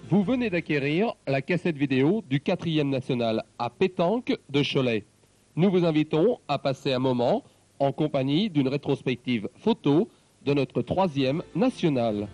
Vous venez d'acquérir la cassette vidéo du 4e national à pétanque de Cholet. Nous vous invitons à passer un moment en compagnie d'une rétrospective photo de notre 3e national.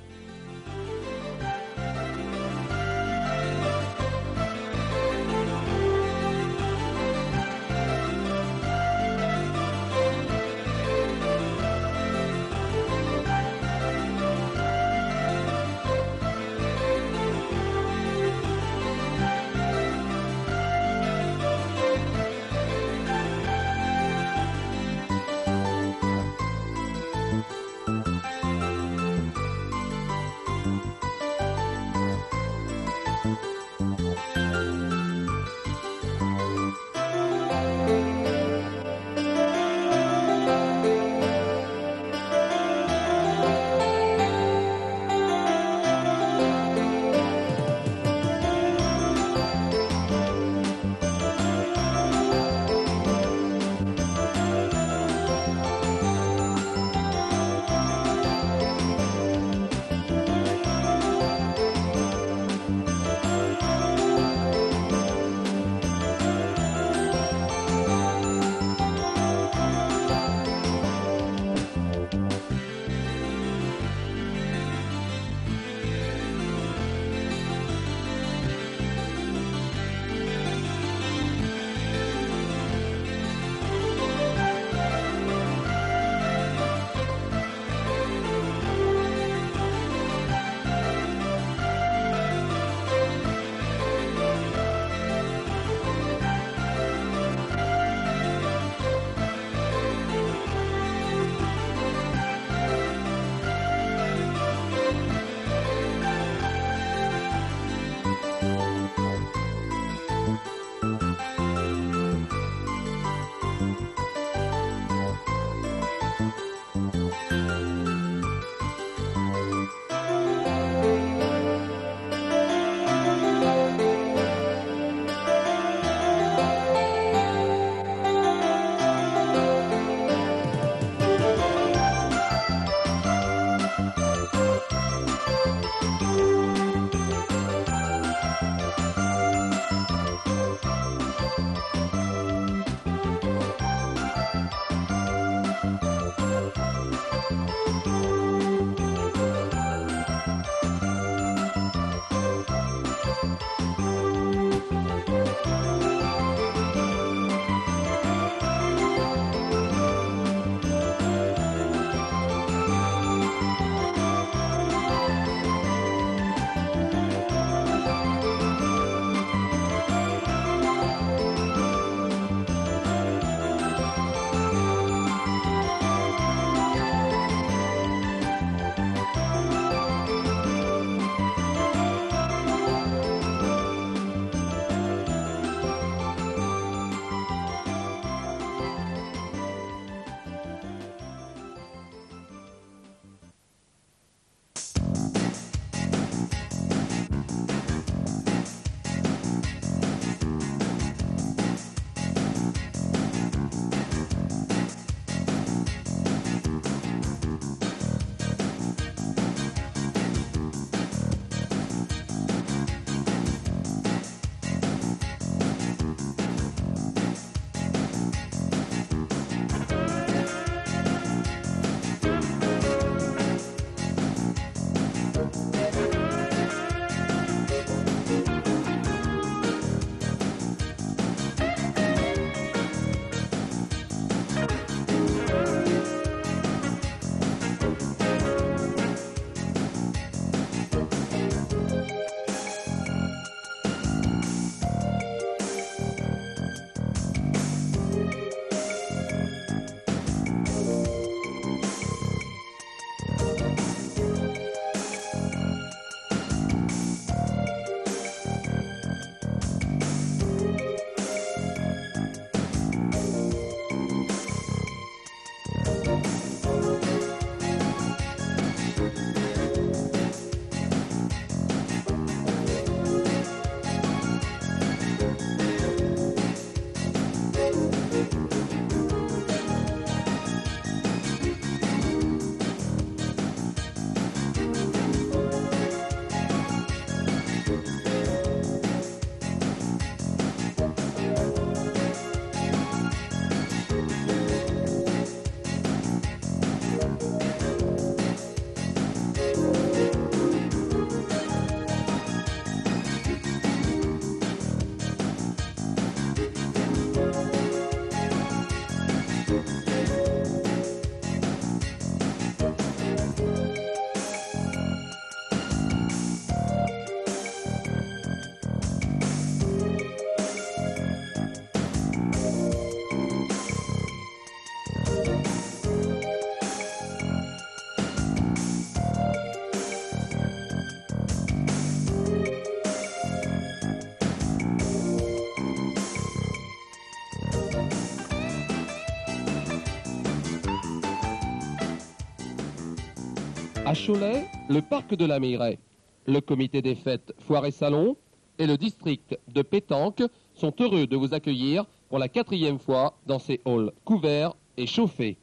À Cholet, le parc de la Miraie, le comité des fêtes Foire et Salon et le district de pétanque sont heureux de vous accueillir pour la 4e fois dans ces halls couverts et chauffés.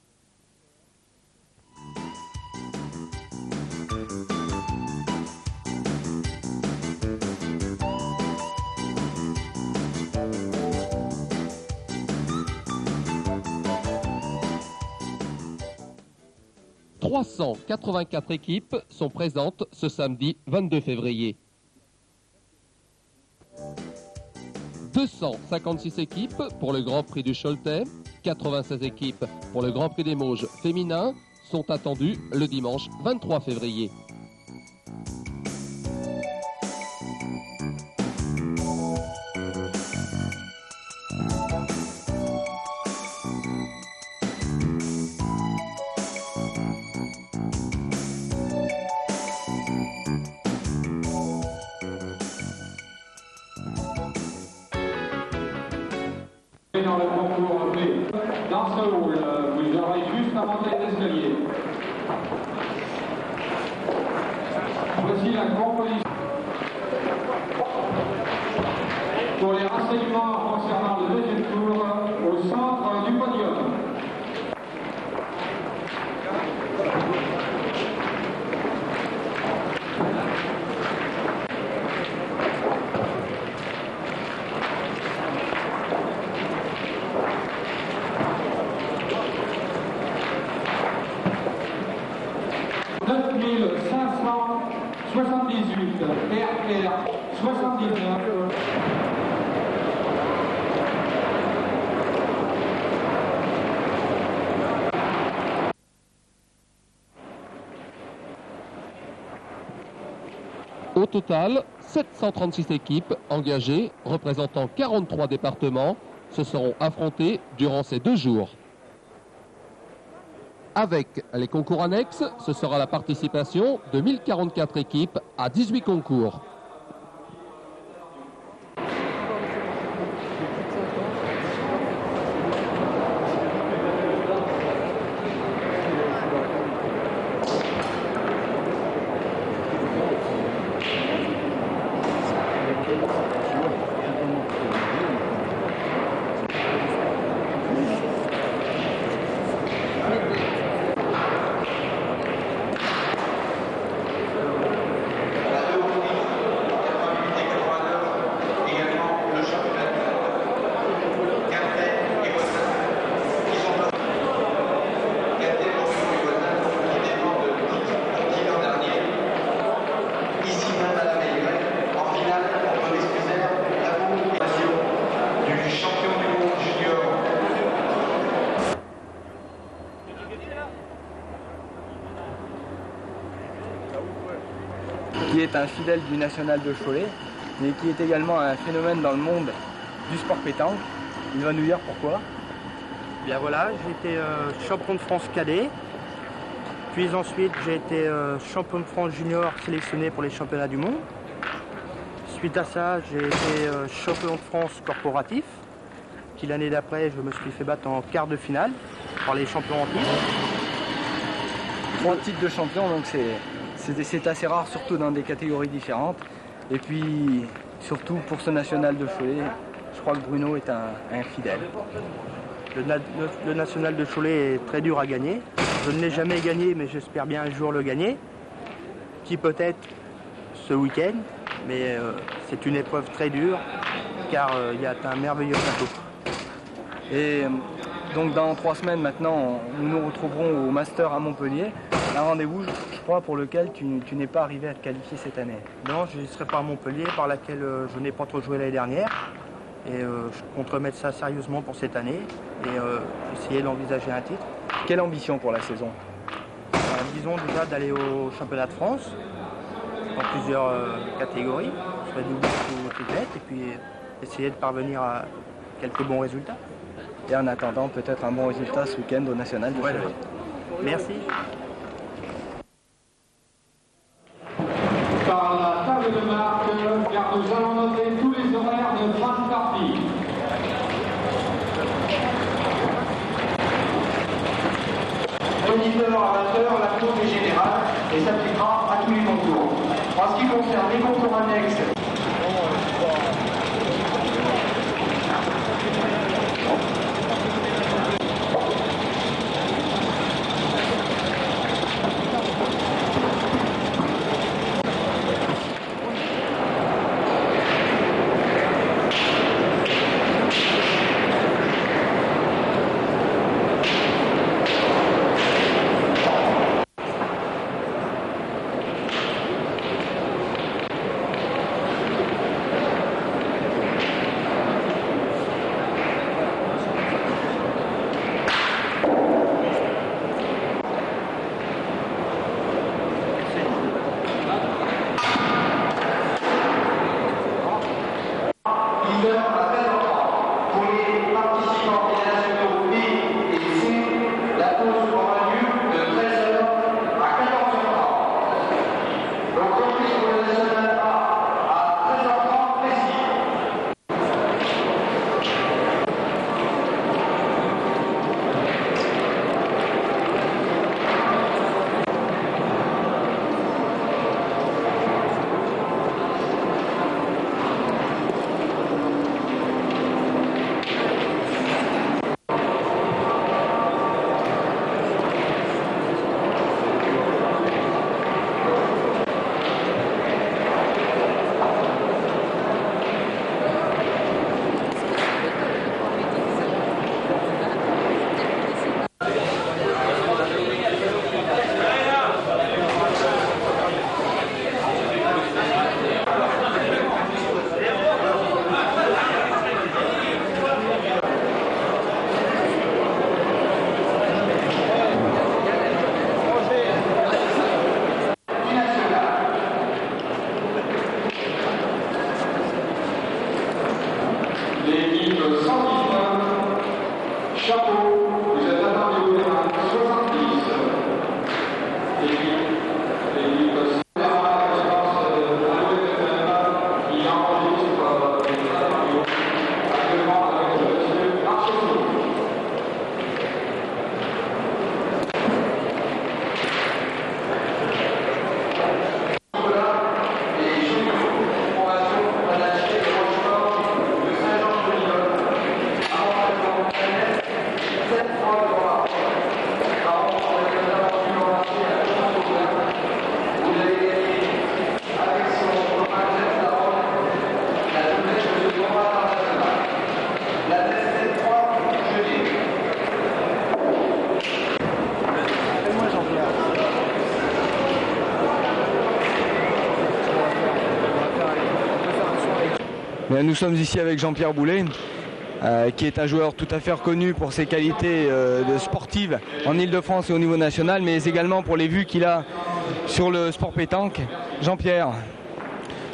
« 384 équipes sont présentes ce samedi 22 février. 256 équipes pour le Grand Prix du Choletais, 96 équipes pour le Grand Prix des Mauges féminin sont attendues le dimanche 23 février. Dans le concours B, dans ce hall, vous aurez juste à monter les escaliers. Voici la composition. Pour les renseignements concernant le deuxième tour, au centre du podium. RR 79. Au total, 736 équipes engagées représentant 43 départements se seront affrontées durant ces 2 jours. Avec les concours annexes, ce sera la participation de 1044 équipes à 18 concours. Qui est un fidèle du national de Cholet, mais qui est également un phénomène dans le monde du sport pétanque. Il va nous dire pourquoi. Bien voilà, j'ai été champion de France cadet, puis ensuite j'ai été champion de France junior sélectionné pour les championnats du monde. Suite à ça, j'ai été champion de France corporatif, puis l'année d'après, je me suis fait battre en quart de finale par les champions en titre. 3 titres de champion, donc c'est assez rare, surtout dans des catégories différentes. Et puis, surtout pour ce national de Cholet, je crois que Bruno est un fidèle. Le national de Cholet est très dur à gagner. Je ne l'ai jamais gagné, mais j'espère bien un jour le gagner. Qui peut-être ce week-end, mais c'est une épreuve très dure, car il y a un merveilleux plateau. Et donc dans 3 semaines maintenant, nous nous retrouverons au Master à Montpellier. Un rendez-vous, je crois, pour lequel tu n'es pas arrivé à te qualifier cette année. Non, je ne serai pas à Montpellier, par laquelle je n'ai pas trop joué l'année dernière. Et je compte remettre ça sérieusement pour cette année et essayer d'envisager un titre. Quelle ambition pour la saison? Disons déjà d'aller au championnat de France, dans plusieurs catégories, soit double ou triplette, et puis essayer de parvenir à quelques bons résultats. Et en attendant, peut-être un bon résultat ce week-end au National de Cholet. Merci. Par la table de marque, car nous allons noter tous les horaires de fin de partie. Moniteur amateur, la cour des générales. et s'appliquera à tous les concours. En ce qui concerne les concours annexes, l'équipe 119, chapeau, vous êtes attendu au terrain 70. L'équipe 100, il enregistre actuellement avec le monsieur Archevaux. Nous sommes ici avec Jean-Pierre Boulet, qui est un joueur tout à fait reconnu pour ses qualités sportives en Ile-de-France et au niveau national, mais également pour les vues qu'il a sur le sport pétanque. Jean-Pierre.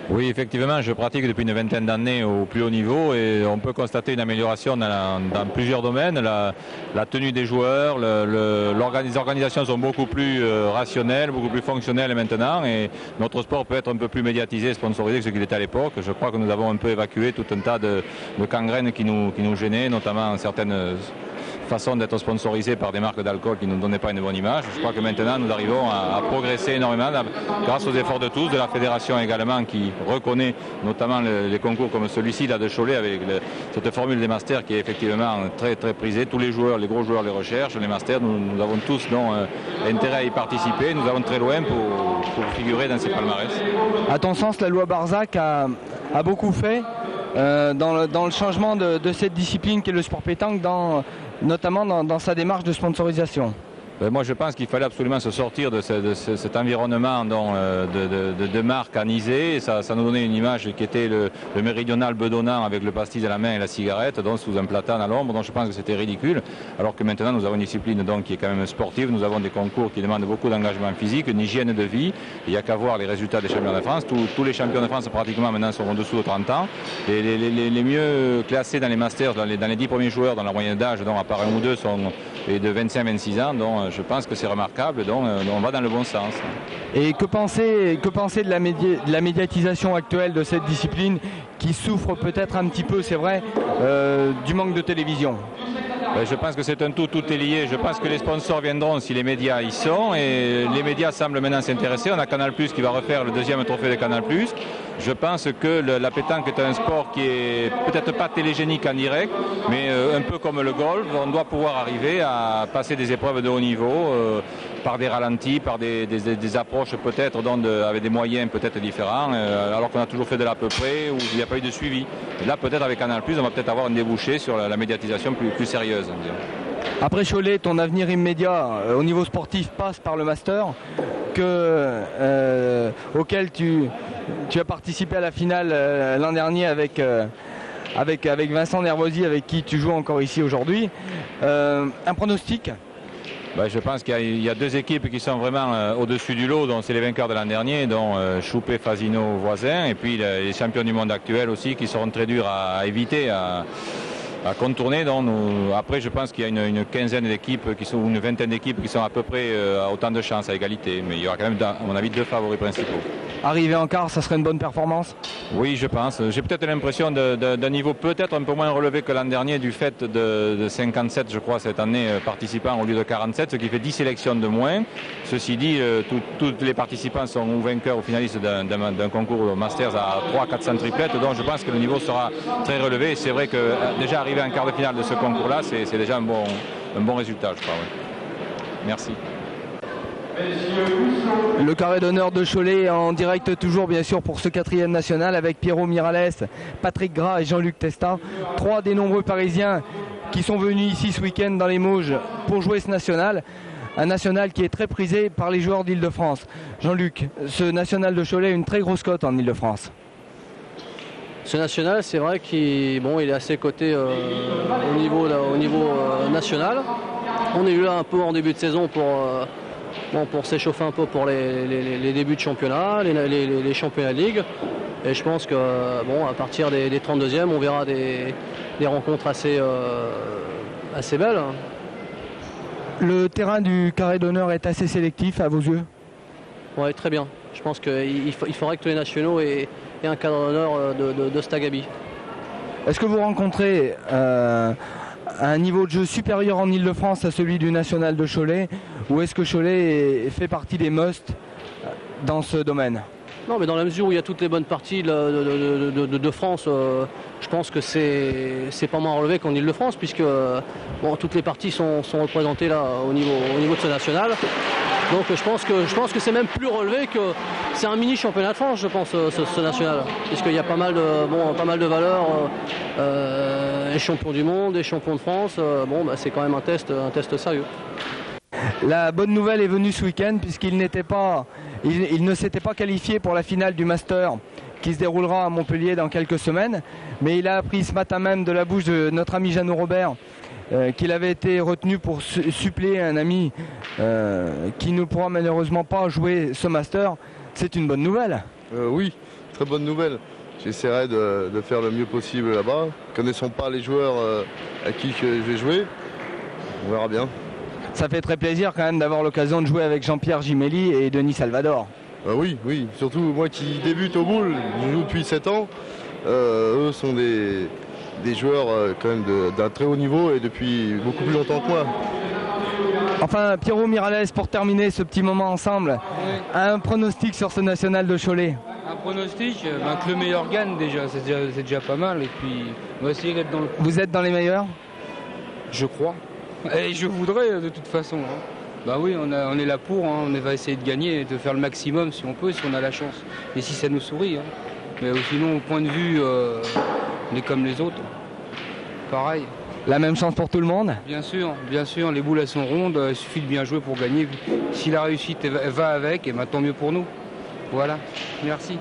Oui, effectivement, je pratique depuis une vingtaine d'années au plus haut niveau et on peut constater une amélioration dans plusieurs domaines. La tenue des joueurs, les organisations sont beaucoup plus rationnelles, beaucoup plus fonctionnelles maintenant et notre sport peut être un peu plus médiatisé, sponsorisé que ce qu'il était à l'époque. Je crois que nous avons un peu évacué tout un tas de gangrènes qui nous gênaient, notamment certaines façon d'être sponsorisé par des marques d'alcool qui ne nous donnaient pas une bonne image. Je crois que maintenant nous arrivons à progresser énormément grâce aux efforts de tous, de la fédération également qui reconnaît notamment les concours comme celui-ci là de Cholet avec cette formule des masters qui est effectivement très très prisée. Tous les joueurs, les gros joueurs les recherchent, les masters, nous avons tous intérêt à y participer. Nous allons très loin pour figurer dans ces palmarès. À ton sens, la loi Barzac a beaucoup fait dans le changement de cette discipline qui est le sport pétanque, notamment dans sa démarche de sponsorisation. Moi je pense qu'il fallait absolument se sortir de cet environnement de marque anisée. Ça nous donnait une image qui était le méridional bedonnant avec le pastis à la main et la cigarette, donc sous un platane à l'ombre. Donc je pense que c'était ridicule. Alors que maintenant nous avons une discipline donc, qui est quand même sportive. Nous avons des concours qui demandent beaucoup d'engagement physique, une hygiène de vie. Il n'y a qu'à voir les résultats des champions de France. Tous les champions de France pratiquement maintenant sont en dessous de 30 ans. Et les mieux classés dans les masters, dans les 10 premiers joueurs dans la moyenne d'âge, dont à part un ou deux sont de 25-26 ans. Donc je pense que c'est remarquable, donc on va dans le bon sens. Et que penser de la médiatisation actuelle de cette discipline qui souffre peut-être un petit peu, c'est vrai, du manque de télévision? Je pense que c'est un tout est lié. Je pense que les sponsors viendront si les médias y sont, et les médias semblent maintenant s'intéresser. On a Canal+ qui va refaire le deuxième trophée de Canal+. Je pense que la pétanque est un sport qui est peut-être pas télégénique en direct, mais un peu comme le golf, on doit pouvoir arriver à passer des épreuves de haut niveau par des ralentis, par des approches peut-être avec des moyens peut-être différents, alors qu'on a toujours fait de l'à peu près, où il n'y a pas eu de suivi. Et là peut-être avec Canal+, on va peut-être avoir un débouché sur la médiatisation plus sérieuse. Après Cholet, ton avenir immédiat au niveau sportif passe par le Master auquel tu as participé à la finale l'an dernier avec Vincent Nervosi, avec qui tu joues encore ici aujourd'hui. Un pronostic? Je pense qu'il y a deux équipes qui sont vraiment au-dessus du lot, dont c'est les vainqueurs de l'an dernier, dont Choupé, Fasino, voisins, et puis les champions du monde actuels aussi, qui seront très durs à éviter, à contourner. Donc après, je pense qu'il y a une quinzaine d'équipes, ou une vingtaine d'équipes qui sont à peu près à autant de chances, à égalité. Mais il y aura quand même, à mon avis, deux favoris principaux. Arriver en quart, ça serait une bonne performance? Oui, je pense. J'ai peut-être l'impression d'un niveau peut-être un peu moins relevé que l'an dernier, du fait de 57, je crois, cette année, participants au lieu de 47, ce qui fait 10 sélections de moins. Ceci dit, tous les participants sont ou vainqueurs ou finalistes d'un concours Masters à 300-400 triplettes, donc je pense que le niveau sera très relevé. Et c'est vrai que déjà arriver en quart de finale de ce concours-là, c'est déjà un bon résultat, je crois. Oui. Merci. Le carré d'honneur de Cholet en direct toujours bien sûr pour ce 4e national avec Pierrot Miralles, Patrick Gras et Jean-Luc Testa, 3 des nombreux Parisiens qui sont venus ici ce week-end dans les Mauges pour jouer ce national. Un national qui est très prisé par les joueurs d'Île-de-France. Jean-Luc, ce national de Cholet a une très grosse cote en Île-de-France. Ce national, c'est vrai qu'il est assez coté au niveau national. On est eu là un peu en début de saison pour s'échauffer un peu pour les débuts de championnat, les championnats de ligue. Et je pense que à partir des 32e, on verra des rencontres assez belles. Le terrain du carré d'honneur est assez sélectif à vos yeux? Oui, très bien. Je pense qu'il faudrait que tous les nationaux aient un cadre d'honneur de Stagabi. Est-ce que vous rencontrez un niveau de jeu supérieur en Île-de-France à celui du national de Cholet, ou est-ce que Cholet fait partie des musts dans ce domaine? Non, mais dans la mesure où il y a toutes les bonnes parties de France, je pense que c'est pas moins relevé qu'en Île-de-France, puisque toutes les parties sont représentées là au niveau de ce national. Donc je pense que c'est même plus relevé que c'est un mini championnat de France, je pense, ce national, puisqu'il y a pas mal de valeurs, et champions du monde, et champions de France. C'est quand même un test sérieux. La bonne nouvelle est venue ce week-end puisqu'il ne s'était pas qualifié pour la finale du Master qui se déroulera à Montpellier dans quelques semaines, mais il a appris ce matin même de la bouche de notre ami Jeannot Robert qu'il avait été retenu pour suppléer un ami qui ne pourra malheureusement pas jouer ce Master. C'est une bonne nouvelle. Oui, très bonne nouvelle. J'essaierai de faire le mieux possible là-bas. Connaissons pas les joueurs à qui je vais jouer. On verra bien. Ça fait très plaisir quand même d'avoir l'occasion de jouer avec Jean-Pierre Gimelli et Denis Salvador. Oui, surtout moi qui débute au boule, je joue depuis 7 ans. Eux sont des joueurs quand même d'un très haut niveau et depuis beaucoup plus longtemps que moi. Enfin, Pierrot Miralles, pour terminer ce petit moment ensemble, un pronostic sur ce national de Cholet? Un pronostic, que le meilleur gagne déjà, c'est déjà pas mal. Et puis, on va essayer d'être dans le... Vous êtes dans les meilleurs? Je crois. Et je voudrais de toute façon. Bah oui, on est là pour, on va essayer de gagner et de faire le maximum si on peut, si on a la chance. Et si ça nous sourit. Mais sinon, au point de vue, on est comme les autres. Pareil. La même chance pour tout le monde? Bien sûr, les boules elles sont rondes, il suffit de bien jouer pour gagner. Si la réussite va avec, et tant mieux pour nous. Voilà, merci.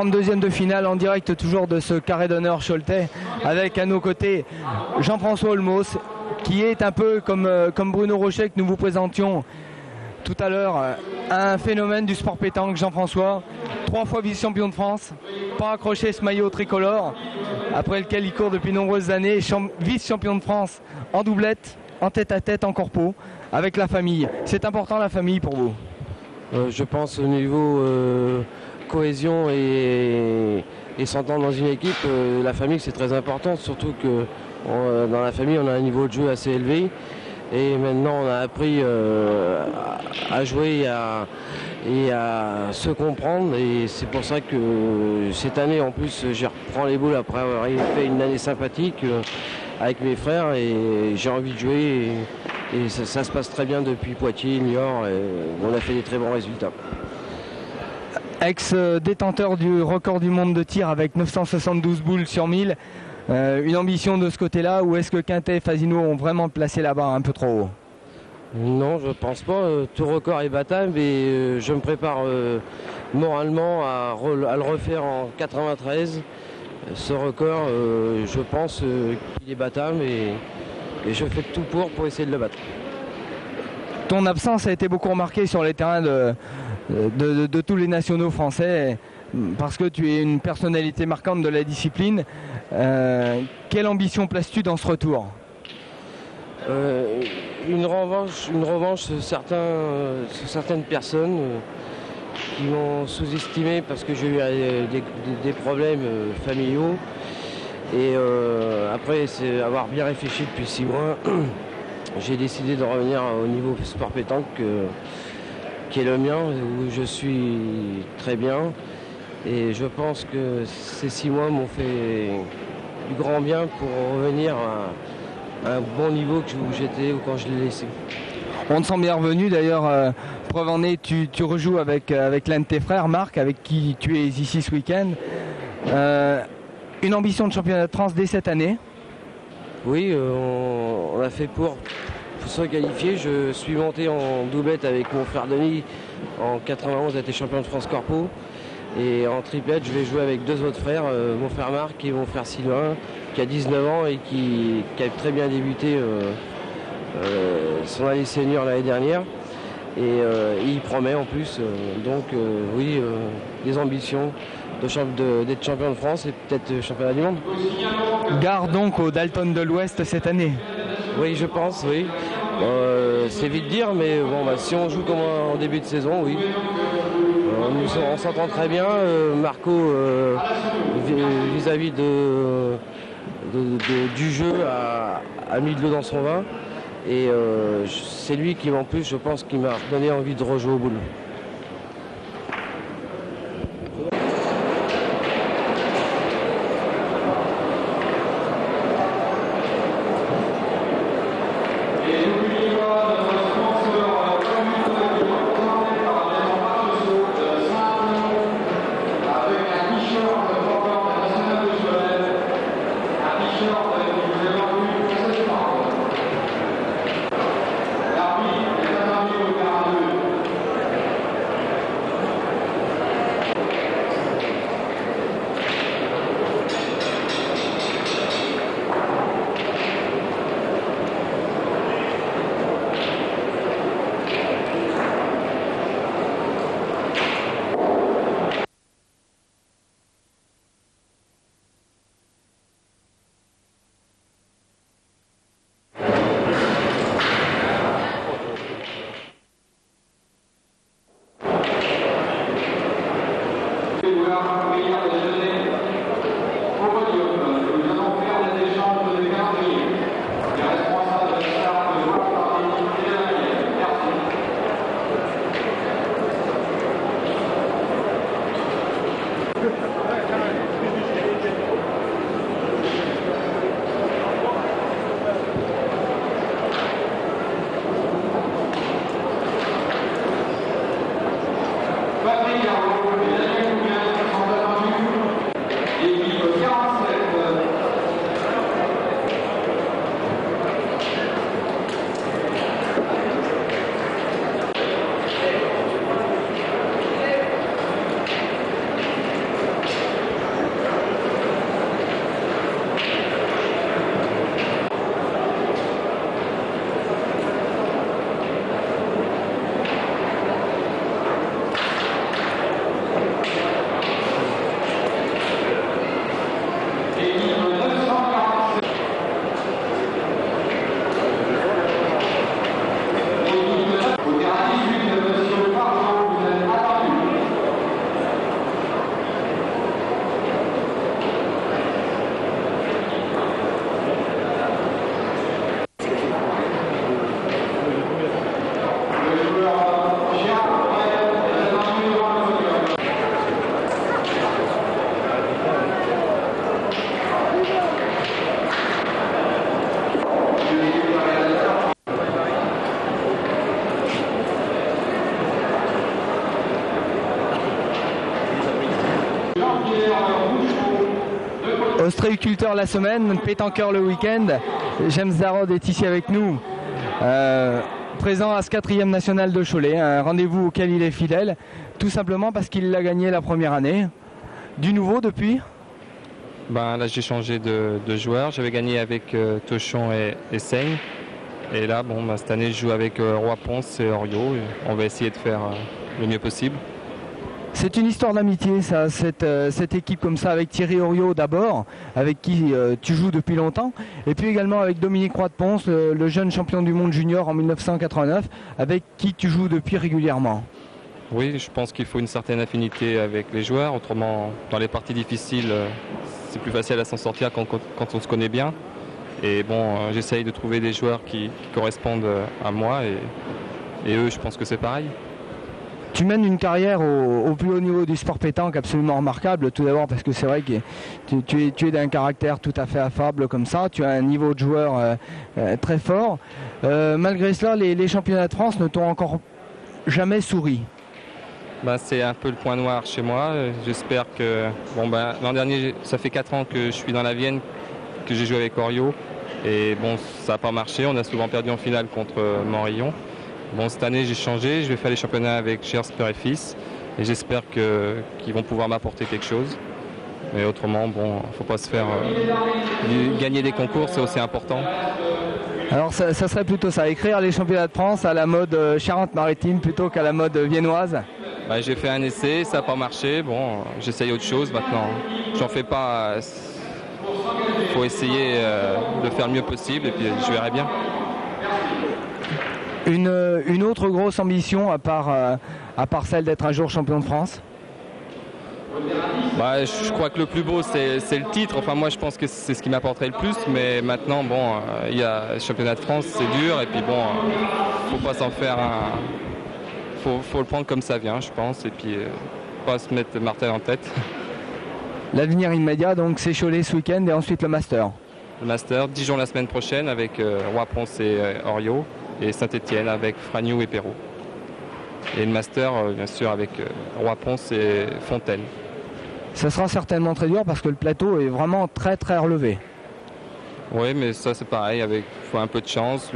32e de finale en direct toujours de ce carré d'honneur Choletais avec à nos côtés Jean-François Olmos qui est un peu comme Bruno Rocher que nous vous présentions tout à l'heure, un phénomène du sport pétanque. Jean-François, 3 fois vice-champion de France, pas accroché ce maillot tricolore, après lequel il court depuis nombreuses années, vice-champion de France en doublette, en tête-à-tête, en corpo, avec la famille. C'est important la famille pour vous? Je pense au niveau cohésion et s'entendre dans une équipe, la famille c'est très important, surtout que dans la famille on a un niveau de jeu assez élevé. Et maintenant, on a appris à jouer et à se comprendre. Et c'est pour ça que cette année, en plus, je reprends les boules après avoir fait une année sympathique avec mes frères. Et j'ai envie de jouer. Et ça se passe très bien depuis Poitiers, Niort. Et on a fait des très bons résultats. Ex-détenteur du record du monde de tir avec 972 boules sur 1000. Une ambition de ce côté-là, ou est-ce que Quintet et Fasino ont vraiment placé la barre un peu trop haut? Non, je pense pas. Tout record est battable et je me prépare moralement à le refaire en 93. Ce record, je pense qu'il est battable et je fais tout pour essayer de le battre. Ton absence a été beaucoup remarquée sur les terrains de tous les nationaux français, parce que tu es une personnalité marquante de la discipline. Quelle ambition places-tu dans ce retour? Une revanche sur certaines personnes qui m'ont sous-estimé parce que j'ai eu des problèmes familiaux. Et après avoir bien réfléchi depuis 6 mois, j'ai décidé de revenir au niveau sport pétanque qui est le mien, où je suis très bien. Et je pense que ces 6 mois m'ont fait du grand bien pour revenir à un bon niveau où j'étais ou quand je l'ai laissé. On te sent bien revenu d'ailleurs, preuve en est, tu rejoues avec l'un de tes frères, Marc, avec qui tu es ici ce week-end. Une ambition de championnat de France dès cette année? Oui, on a fait pour se qualifier. Je suis monté en doublette avec mon frère Denis. En 91, a été champion de France Corpo. Et en triplette, je vais jouer avec 2 autres frères, mon frère Marc et mon frère Sylvain, qui a 19 ans et qui a très bien débuté son année senior l'année dernière. Et il promet en plus. Oui, des ambitions d'être champion de France et peut-être championnat du monde. Gare donc au Dalton de l'Ouest cette année? Oui, je pense, oui. C'est vite dire, mais bon, si on joue comme en début de saison, oui. On s'entend très bien. Marco, vis-à-vis du jeu, a mis de l'eau dans son vin. Et c'est lui qui, en plus, je pense, qui m'a donné envie de rejouer au boule. Ostréiculteur la semaine, pétanqueur le week-end. James Zarod est ici avec nous, présent à ce 4e national de Cholet, un rendez-vous auquel il est fidèle, tout simplement parce qu'il l'a gagné la première année. Du nouveau depuis ? Là j'ai changé de joueur, j'avais gagné avec Tochon et Seigne. Et là cette année je joue avec Roi Ponce et Orio. Et on va essayer de faire le mieux possible. C'est une histoire d'amitié, ça, cette équipe comme ça, avec Thierry Orio d'abord, avec qui tu joues depuis longtemps, et puis également avec Dominique Roy de Ponce, le jeune champion du monde junior en 1989, avec qui tu joues depuis régulièrement. Oui, je pense qu'il faut une certaine affinité avec les joueurs, autrement dans les parties difficiles, c'est plus facile à s'en sortir quand on se connaît bien. Et j'essaye de trouver des joueurs qui correspondent à moi, et eux, je pense que c'est pareil. Tu mènes une carrière au plus haut niveau du sport pétanque absolument remarquable, tout d'abord parce que c'est vrai que tu es d'un caractère tout à fait affable comme ça, tu as un niveau de joueur très fort. Malgré cela, les championnats de France ne t'ont encore jamais souri. C'est un peu le point noir chez moi. J'espère que... l'an dernier, ça fait 4 ans que je suis dans la Vienne, que j'ai joué avec Orio. Et ça n'a pas marché, on a souvent perdu en finale contre Morillon. Cette année j'ai changé, je vais faire les championnats avec Gers Père et Fils et j'espère qu'ils vont pouvoir m'apporter quelque chose. Mais autrement, faut pas se faire gagner des concours, c'est aussi important. Alors ça serait plutôt ça, écrire les championnats de France à la mode Charente-Maritime plutôt qu'à la mode viennoise. J'ai fait un essai, ça n'a pas marché, j'essaye autre chose maintenant. J'en fais pas, faut essayer de faire le mieux possible et puis je verrai bien. Une autre grosse ambition à part celle d'être un jour champion de France ? Je crois que le plus beau c'est le titre, moi je pense que c'est ce qui m'apporterait le plus, mais maintenant il y a le championnat de France, c'est dur et puis faut pas s'en faire faut le prendre comme ça vient je pense et puis pas se mettre le martel en tête. L'avenir immédiat donc c'est Cholet ce week-end et ensuite le Master. Le Master, Dijon la semaine prochaine avec Roi Ponce et Orio. Et Saint-Étienne avec Fragnoux et Perrault. Et le Master, bien sûr, avec Roi Ponce et Fontaine. Ça sera certainement très dur parce que le plateau est vraiment très très relevé. Oui, mais ça c'est pareil, il faut un peu de chance,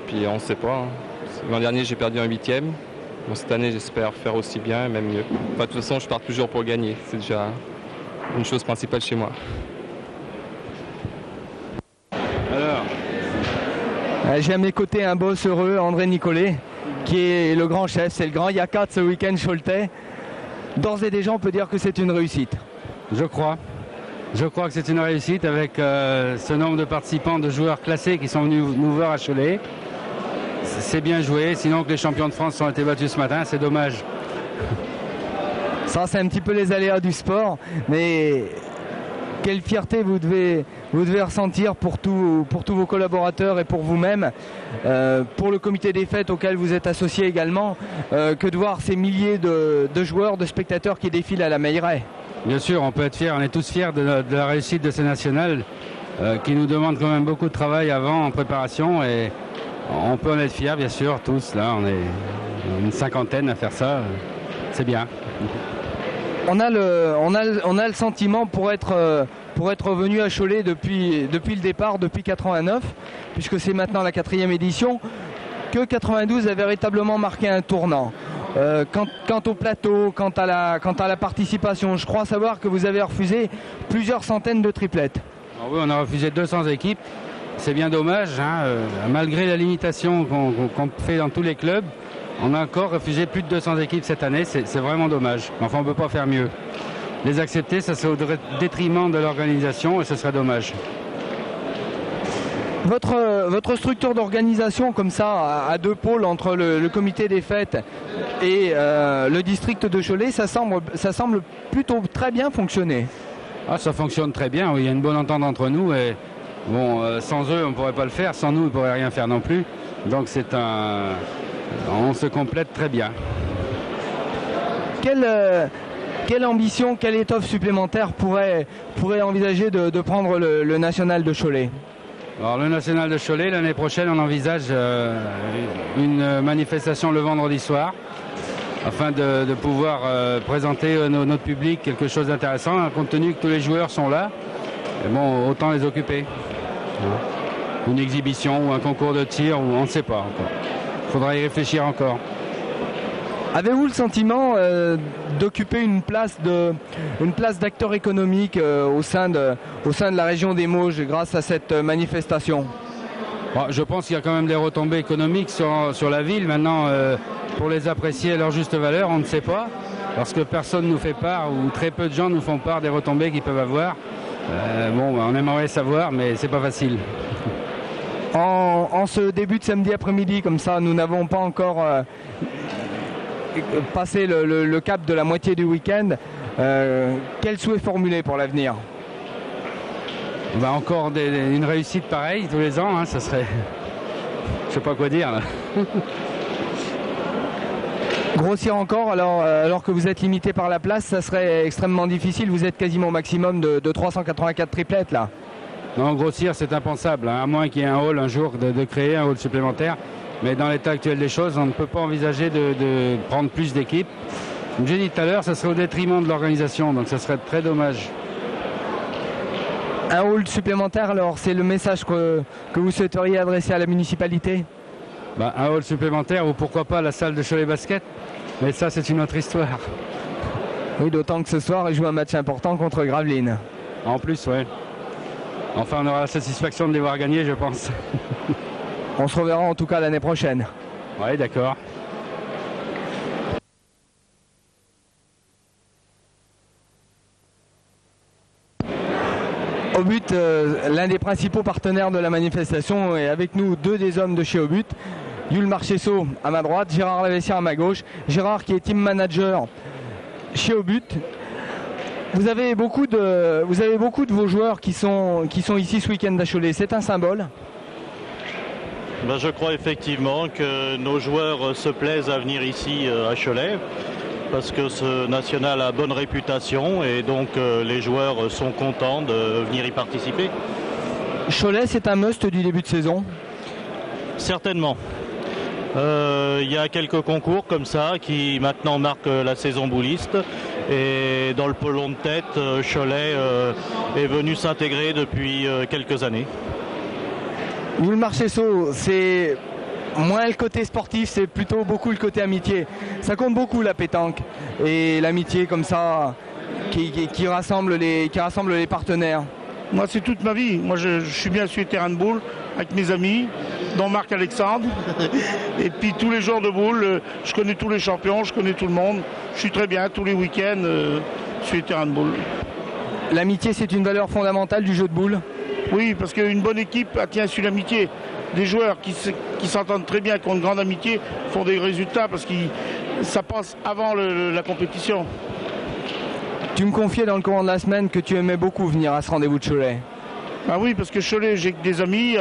puis on ne sait pas. L'an dernier j'ai perdu en 8e, cette année j'espère faire aussi bien, même mieux. De toute façon je pars toujours pour gagner, c'est déjà une chose principale chez moi. J'ai à mes côtés un boss heureux, André Nicolet, qui est le grand chef, c'est le grand yaka de ce week-end choletais. D'ores et déjà, on peut dire que c'est une réussite. Je crois que c'est une réussite avec ce nombre de participants, de joueurs classés qui sont venus nous voir à Cholet. C'est bien joué, sinon que les champions de France ont été battus ce matin, c'est dommage. Ça, c'est un petit peu les aléas du sport, mais quelle fierté vous devez ressentir pour tous vos collaborateurs et pour vous-même, pour le comité des fêtes auquel vous êtes associé également, que de voir ces milliers de joueurs, de spectateurs qui défilent à la Meilleraie. Bien sûr, on peut être fiers, on est tous fiers de la réussite de ces nationales qui nous demandent quand même beaucoup de travail avant, en préparation, et on peut en être fiers, bien sûr, tous. Là, on est une cinquantaine à faire ça, c'est bien. On a le sentiment pour être revenu à Cholet depuis le départ, depuis 89, puisque c'est maintenant la 4e édition, que 92 a véritablement marqué un tournant. Quant au plateau, quant à la participation, je crois savoir que vous avez refusé plusieurs centaines de triplettes. Alors oui, on a refusé 200 équipes. C'est bien dommage, malgré la limitation qu'on fait dans tous les clubs. On a encore refusé plus de 200 équipes cette année, c'est vraiment dommage. Enfin, on ne peut pas faire mieux. Les accepter, ça c'est au détriment de l'organisation et ce serait dommage. Votre structure d'organisation comme ça, à deux pôles entre le comité des fêtes et le district de Cholet, ça semble plutôt très bien fonctionner. Ça fonctionne très bien, oui, il y a une bonne entente entre nous et sans eux on ne pourrait pas le faire, sans nous on ne pourrait rien faire non plus. Donc on se complète très bien. Quelle ambition, quelle étoffe supplémentaire pourrait envisager de prendre le national de Cholet ? Alors le national de Cholet, l'année prochaine, on envisage une manifestation le vendredi soir afin de pouvoir présenter à notre public quelque chose d'intéressant, compte tenu que tous les joueurs sont là. Et bon, autant les occuper. Une exhibition ou un concours de tir, ou on ne sait pas encore. Il faudra y réfléchir encore. Avez-vous le sentiment d'occuper une place d'acteur économique au sein de la région des Mauges grâce à cette manifestation? Bon, je pense qu'il y a quand même des retombées économiques sur la ville. Maintenant, pour les apprécier à leur juste valeur, on ne sait pas. Parce que personne ne nous fait part, ou très peu de gens nous font part des retombées qu'ils peuvent avoir. On aimerait savoir, mais c'est pas facile. En ce début de samedi après-midi, comme ça, nous n'avons pas encore passé le cap de la moitié du week-end. Quel souhait formuler pour l'avenir? Encore une réussite pareille tous les ans, hein, ça serait... Je sais pas quoi dire là. Grossir encore alors que vous êtes limité par la place, ça serait extrêmement difficile. Vous êtes quasiment au maximum de 384 triplettes là. Non, grossir c'est impensable, hein, à moins qu'il y ait un hall un jour de créer un hall supplémentaire. Mais dans l'état actuel des choses, on ne peut pas envisager de prendre plus d'équipes. Comme j'ai dit tout à l'heure, ça serait au détriment de l'organisation, donc ça serait très dommage. Un hall supplémentaire, alors c'est le message que vous souhaiteriez adresser à la municipalité? Un hall supplémentaire ou pourquoi pas la salle de Cholet Basket, mais ça c'est une autre histoire. Oui, d'autant que ce soir il joue un match important contre Gravelines. En plus, ouais. Enfin, on aura la satisfaction de les voir gagner, je pense. On se reverra en tout cas l'année prochaine. Oui, d'accord. Au but, l'un des principaux partenaires de la manifestation est avec nous, deux des hommes de chez Au but. Yul Marchesso à ma droite, Gérard Lavessière à ma gauche. Gérard qui est team manager chez Au but. Vous avez beaucoup de vos joueurs qui sont ici ce week-end à Cholet. C'est un symbole? Je crois effectivement que nos joueurs se plaisent à venir ici à Cholet, parce que ce national a bonne réputation et donc les joueurs sont contents de venir y participer. Cholet, c'est un must du début de saison? Certainement. Il y a quelques concours comme ça qui maintenant marquent la saison bouliste, et dans le peloton de tête, Cholet est venu s'intégrer depuis quelques années. Yul Marchesso, c'est moins le côté sportif, c'est plutôt beaucoup le côté amitié. Ça compte beaucoup la pétanque et l'amitié comme ça qui rassemble les partenaires. Moi c'est toute ma vie. Moi je suis bien sur les terrains de boule avec mes amis, dont Marc Alexandre. Et puis tous les jours de boule, je connais tous les champions, je connais tout le monde. Je suis très bien tous les week-ends sur les terrains de boule. L'amitié c'est une valeur fondamentale du jeu de boule? Oui, parce qu'une bonne équipe tient sur l'amitié. Des joueurs qui s'entendent très bien, qui ont une grande amitié, font des résultats parce que ça passe avant la compétition. Tu me confiais dans le courant de la semaine que tu aimais beaucoup venir à ce rendez-vous de Cholet. Oui, parce que Cholet, j'ai des amis,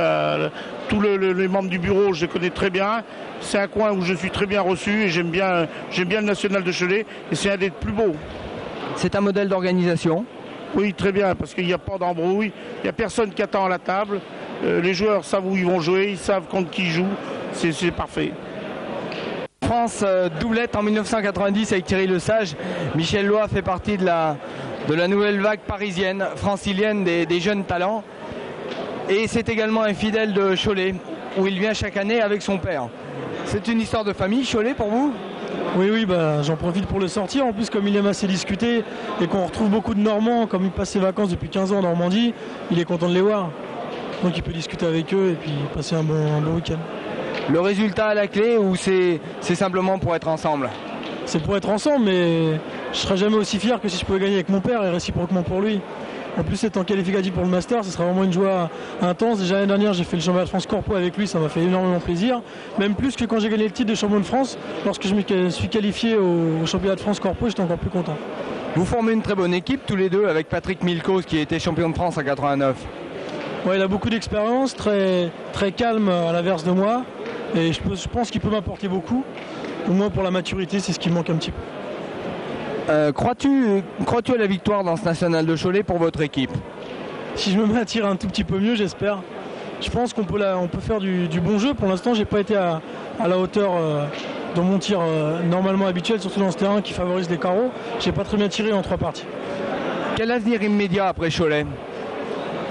tous les membres du bureau, je les connais très bien. C'est un coin où je suis très bien reçu et j'aime bien le national de Cholet et c'est un des plus beaux. C'est un modèle d'organisation? Oui, très bien, parce qu'il n'y a pas d'embrouille, il n'y a personne qui attend à la table. Les joueurs savent où ils vont jouer, ils savent contre qui ils jouent, c'est parfait. France doublette en 1990 avec Thierry Lesage. Michel Loy fait partie de la nouvelle vague parisienne, francilienne des jeunes talents. Et c'est également un fidèle de Cholet, où il vient chaque année avec son père. C'est une histoire de famille, Cholet, pour vous? Oui, j'en profite pour le sortir. En plus, comme il aime assez discuter et qu'on retrouve beaucoup de Normands, comme il passe ses vacances depuis 15 ans en Normandie, il est content de les voir. Donc il peut discuter avec eux et puis passer un bon week-end. Le résultat à la clé ou c'est simplement pour être ensemble? C'est pour être ensemble, mais je serais jamais aussi fier que si je pouvais gagner avec mon père et réciproquement pour lui. En plus, étant qualificatif pour le Master, ce sera vraiment une joie intense. Déjà l'année dernière, j'ai fait le championnat de France Corpo avec lui, ça m'a fait énormément plaisir. Même plus que quand j'ai gagné le titre de champion de France, lorsque je me suis qualifié au championnat de France Corpo, j'étais encore plus content. Vous formez une très bonne équipe tous les deux avec Patrick Milkos qui a été champion de France en 89. Ouais, il a beaucoup d'expérience, très, très calme à l'inverse de moi. Et je pense qu'il peut m'apporter beaucoup. Au moins pour la maturité, c'est ce qui me manque un petit peu. Crois-tu à la victoire dans ce national de Cholet pour votre équipe? Si je me mets à tirer un tout petit peu mieux, j'espère. Je pense qu'on peut faire du bon jeu. Pour l'instant, j'ai pas été à la hauteur dans mon tir normalement habituel, surtout dans ce terrain qui favorise les carreaux. J'ai pas très bien tiré en 3 parties. Quel avenir immédiat après Cholet?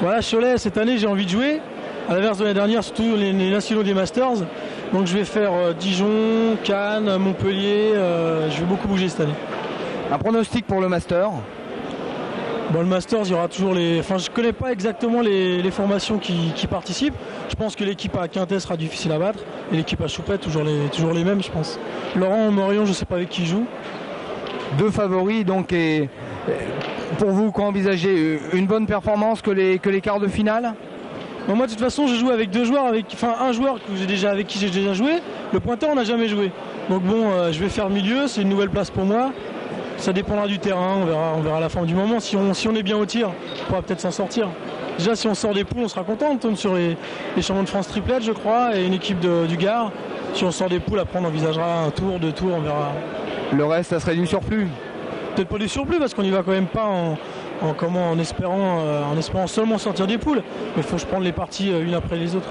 Voilà, Cholet, cette année j'ai envie de jouer. À l'inverse de l'année dernière, surtout les nationaux des Masters. Donc je vais faire Dijon, Cannes, Montpellier. Je vais beaucoup bouger cette année. Un pronostic pour le Master? Bon, le Masters, il y aura toujours les... Enfin, je ne connais pas exactement les formations qui participent. Je pense que l'équipe à Quintet sera difficile à battre. Et l'équipe à Choupette, toujours les mêmes, je pense. Laurent, Morion, je ne sais pas avec qui il joue. 2 favoris, donc, et pour vous, quoi envisagez? Une bonne performance que les quarts de finale? Bon, moi, de toute façon, je joue avec 2 joueurs, un joueur avec qui j'ai déjà joué. Le pointeur, on n'a jamais joué. Donc bon, je vais faire milieu, c'est une nouvelle place pour moi. Ça dépendra du terrain, on verra à la fin du moment. Si on est bien au tir, on pourra peut-être s'en sortir. Déjà, si on sort des poules, on sera content. On tourne sur les champions de France triplette, je crois, et une équipe du Gard. Si on sort des poules, après, on envisagera un tour, 2 tours, on verra. Le reste, ça serait du surplus? Peut-être pas du surplus, parce qu'on n'y va quand même pas en espérant seulement sortir des poules. Mais il faut que je prenne les parties une après les autres.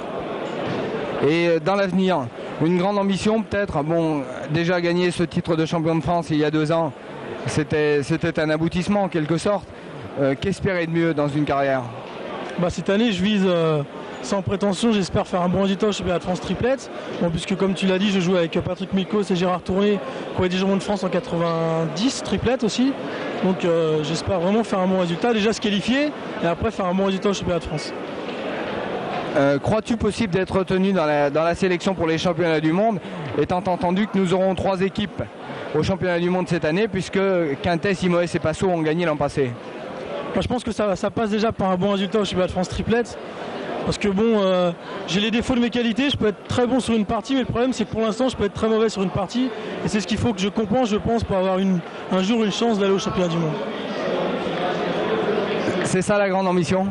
Et dans l'avenir, une grande ambition peut-être? Bon, déjà gagner ce titre de champion de France il y a 2 ans, c'était un aboutissement en quelque sorte. Qu'espérer de mieux dans une carrière? Cette année, je vise, sans prétention, j'espère faire un bon résultat au championnat de France triplette. Bon, puisque comme tu l'as dit, je joue avec Patrick Mikos et Gérard Tourné, qui ont été champions de France en 90, triplette aussi. Donc j'espère vraiment faire un bon résultat, déjà se qualifier et après faire un bon résultat au championnat de France. Crois-tu possible d'être retenu dans la sélection pour les championnats du monde, étant entendu que nous aurons 3 équipes au championnat du monde cette année, puisque Quintet, Simoes et Passau ont gagné l'an passé? Je pense que ça passe déjà par un bon résultat au championnat de France triplette. Parce que bon, j'ai les défauts de mes qualités, je peux être très bon sur une partie, mais le problème c'est que pour l'instant je peux être très mauvais sur une partie. Et c'est ce qu'il faut que je compense, je pense, pour avoir un jour une chance d'aller au championnat du monde. C'est ça la grande ambition?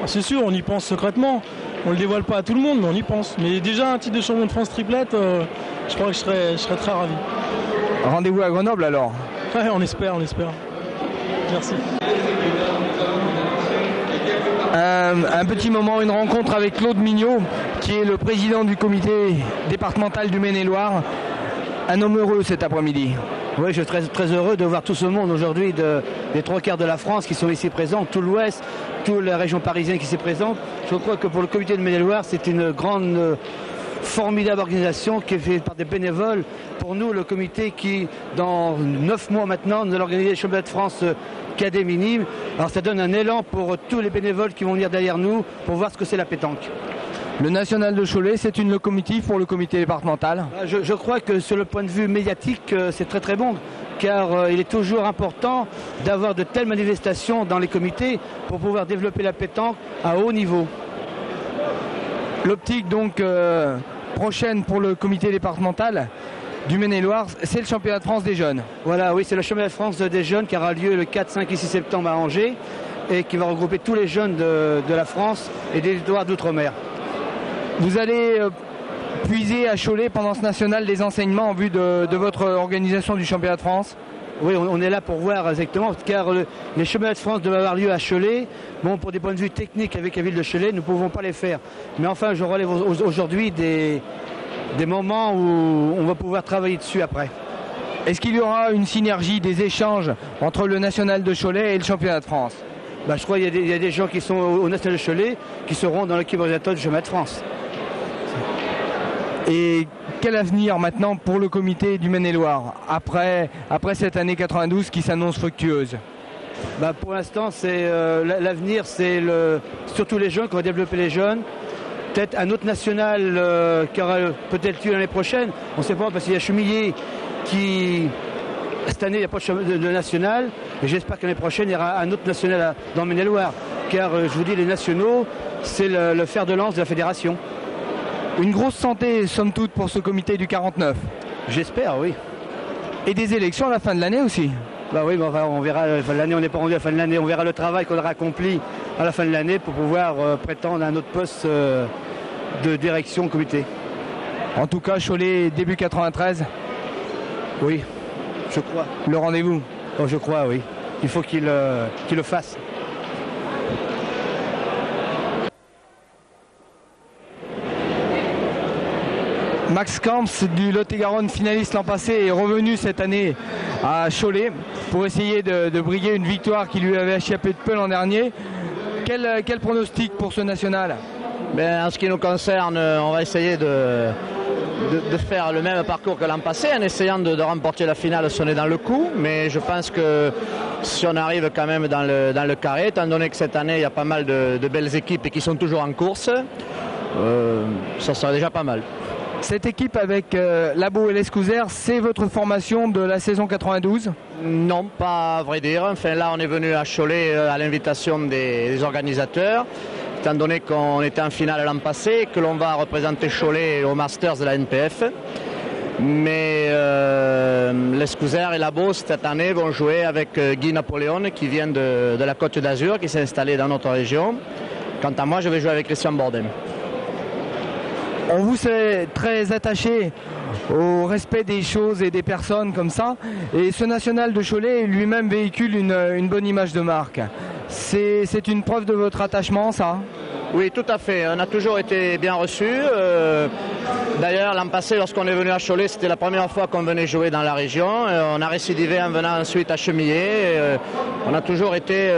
C'est sûr, on y pense secrètement. On ne le dévoile pas à tout le monde, mais on y pense. Mais déjà un titre de champion de France triplette, je crois que je serais très ravi. Rendez-vous à Grenoble alors? Ouais, on espère. Merci. Un petit moment, une rencontre avec Claude Mignot, qui est le président du comité départemental du Maine-et-Loire. Un homme heureux cet après-midi. Oui, je suis très heureux de voir tout ce monde aujourd'hui, des 3 quarts de la France qui sont ici présents, tout l'Ouest, toute la région parisienne qui s'y présente. Je crois que pour le comité de Maine-et-Loire, c'est une grande, formidable organisation qui est faite par des bénévoles. Pour nous, le comité qui, dans 9 mois maintenant, nous allons organiser les championnats de France cadet minime. Alors ça donne un élan pour tous les bénévoles qui vont venir derrière nous pour voir ce que c'est la pétanque. Le national de Cholet, c'est une locomotive pour le comité départemental? Je crois que sur le point de vue médiatique, c'est très bon, car il est toujours important d'avoir de telles manifestations dans les comités pour pouvoir développer la pétanque à haut niveau. L'optique donc prochaine pour le comité départemental du Maine-et-Loire, c'est le championnat de France des jeunes. Voilà, oui, c'est le championnat de France des jeunes qui aura lieu le 4, 5 et 6 septembre à Angers et qui va regrouper tous les jeunes de la France et des territoires d'outre-mer. Vous allez puiser à Cholet pendant ce national des enseignements en vue de votre organisation du championnat de France? Oui, on est là pour voir exactement, car les championnats de France doivent avoir lieu à Cholet. Bon, pour des points de vue techniques avec la ville de Cholet, nous ne pouvons pas les faire. Mais enfin, je relève aujourd'hui des moments où on va pouvoir travailler dessus après. Est-ce qu'il y aura une synergie des échanges entre le national de Cholet et le championnat de France? Je crois qu'il y a des gens qui sont au national de Cholet qui seront dans l'équipe organisateur du championnat de France. Et quel avenir maintenant pour le comité du Maine-et-Loire après cette année 92 qui s'annonce fructueuse? Pour l'instant, l'avenir, c'est surtout les jeunes, qu'on va développer les jeunes. Peut-être un autre national qui aura peut-être lieu l'année prochaine. On ne sait pas, parce qu'il y a Chemillé qui... Cette année, il n'y a pas de national. Et j'espère que l'année prochaine, il y aura un autre national dans le Maine-et-Loire. Car, je vous dis, les nationaux, c'est le fer de lance de la fédération. Une grosse santé, somme toute, pour ce comité du 49. J'espère, oui. Et des élections à la fin de l'année aussi? Oui, on verra à la fin de l'année, on n'est pas rendu à la fin de l'année. On verra le travail qu'on aura accompli à la fin de l'année pour pouvoir prétendre à un autre poste de direction au comité. En tout cas, Cholet, début 93? Oui, je crois. Le rendez-vous? Je crois, oui. Il faut qu'il le fasse. Max Camps du Lot-et-Garonne, finaliste l'an passé, est revenu cette année à Cholet pour essayer de briguer une victoire qui lui avait échappé de peu l'an dernier. Quel pronostic pour ce national? En ce qui nous concerne, on va essayer de faire le même parcours que l'an passé en essayant de remporter la finale si on est dans le coup, mais je pense que si on arrive quand même dans le carré, étant donné que cette année il y a pas mal de belles équipes et qui sont toujours en course, ça sera déjà pas mal. Cette équipe avec Labo et l'Escouzer, c'est votre formation de la saison 92? Non, pas à vrai dire. Enfin là on est venu à Cholet à l'invitation des organisateurs, étant donné qu'on était en finale l'an passé, que l'on va représenter Cholet au Masters de la NPF. Mais l'Escouzer et Labo cette année vont jouer avec Guy Napoléon qui vient de la Côte d'Azur, qui s'est installé dans notre région. Quant à moi, je vais jouer avec Christian Bordem. On vous est très attaché au respect des choses et des personnes comme ça. Et ce national de Cholet lui-même véhicule une bonne image de marque. C'est une preuve de votre attachement, ça? Oui, tout à fait. On a toujours été bien reçus. D'ailleurs, l'an passé, lorsqu'on est venu à Cholet, c'était la première fois qu'on venait jouer dans la région. On a récidivé en venant ensuite à Chemillé. On a toujours été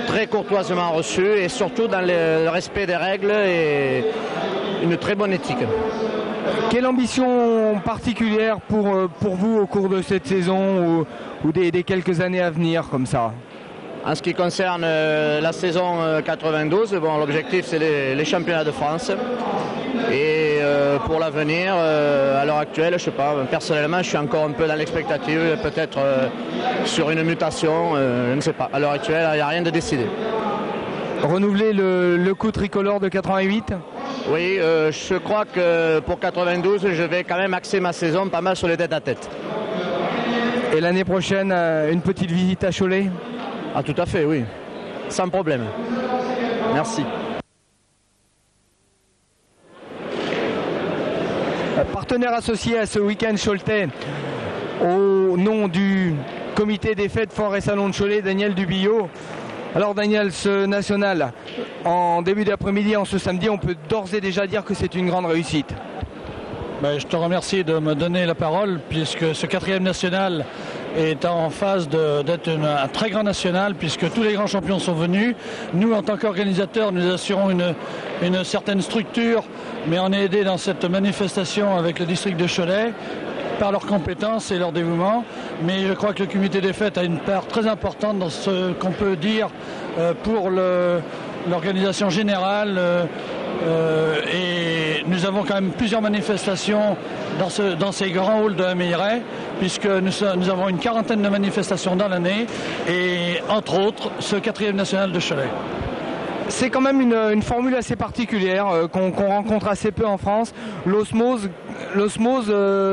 très courtoisement reçus et surtout dans le respect des règles et une très bonne éthique. Quelle ambition particulière pour vous au cours de cette saison ou des quelques années à venir comme ça? En ce qui concerne la saison 92, l'objectif c'est les championnats de France. Et pour l'avenir, à l'heure actuelle, je ne sais pas, personnellement je suis encore un peu dans l'expectative, peut-être sur une mutation, je ne sais pas. À l'heure actuelle, il n'y a rien de décidé. Renouveler le coup tricolore de 88? Oui, je crois que pour 92, je vais quand même axer ma saison pas mal sur les tête-à-tête. Et l'année prochaine, une petite visite à Cholet? Ah tout à fait, oui. Sans problème. Merci. Partenaire associé à ce week-end choletais, au nom du comité des fêtes Foire et Salon de Cholet, Daniel Dubillot. Alors Daniel, ce national, en début d'après-midi, en ce samedi, on peut d'ores et déjà dire que c'est une grande réussite. Je te remercie de me donner la parole, puisque ce 4e national est en phase d'être un très grand national, puisque tous les grands champions sont venus. Nous, en tant qu'organisateurs, nous assurons une certaine structure, mais on est aidé dans cette manifestation avec le district de Cholet, par leurs compétences et leur dévouement. Mais je crois que le comité des fêtes a une part très importante dans ce qu'on peut dire pour l'organisation générale. Et nous avons quand même plusieurs manifestations dans ces grands halls de la Meilleraye, puisque nous avons une quarantaine de manifestations dans l'année, et entre autres ce 4e national de Cholet. C'est quand même une formule assez particulière qu'on rencontre assez peu en France, l'osmose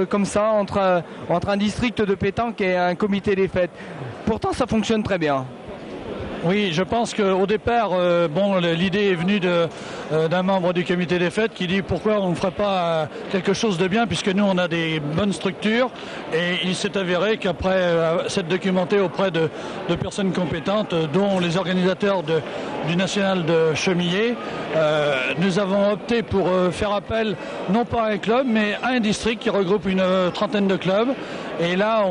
comme ça entre un district de pétanque et un comité des fêtes. Pourtant ça fonctionne très bien. Oui, je pense qu'au départ, l'idée est venue d'un membre du comité des fêtes qui dit pourquoi on ne ferait pas quelque chose de bien, puisque nous on a des bonnes structures, et il s'est avéré qu'après s'être documenté auprès de personnes compétentes, dont les organisateurs du national de Chemillé, nous avons opté pour faire appel non pas à un club mais à un district qui regroupe une trentaine de clubs. Et là,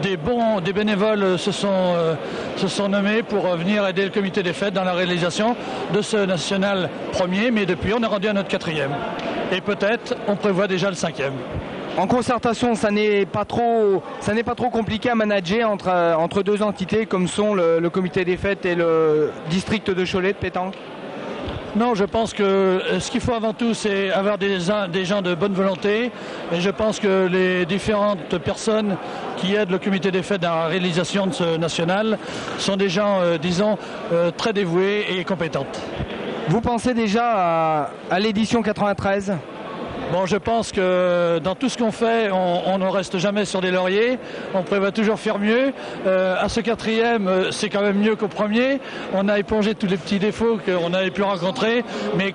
des bénévoles se sont nommés pour venir aider le comité des fêtes dans la réalisation de ce national premier, mais depuis on est rendu à notre 4e. Et peut-être on prévoit déjà le 5e. En concertation, ça n'est pas trop compliqué à manager entre deux entités comme sont le comité des fêtes et le district de Cholet de pétanque? Non, je pense que ce qu'il faut avant tout, c'est avoir des gens de bonne volonté. Et je pense que les différentes personnes qui aident le comité des fêtes dans la réalisation de ce national sont des gens, très dévoués et compétentes. Vous pensez déjà à l'édition 93 ? Bon, je pense que dans tout ce qu'on fait, on ne reste jamais sur des lauriers. On prévoit toujours faire mieux. À ce 4e, c'est quand même mieux qu'au premier. On a épongé tous les petits défauts qu'on avait pu rencontrer. Mais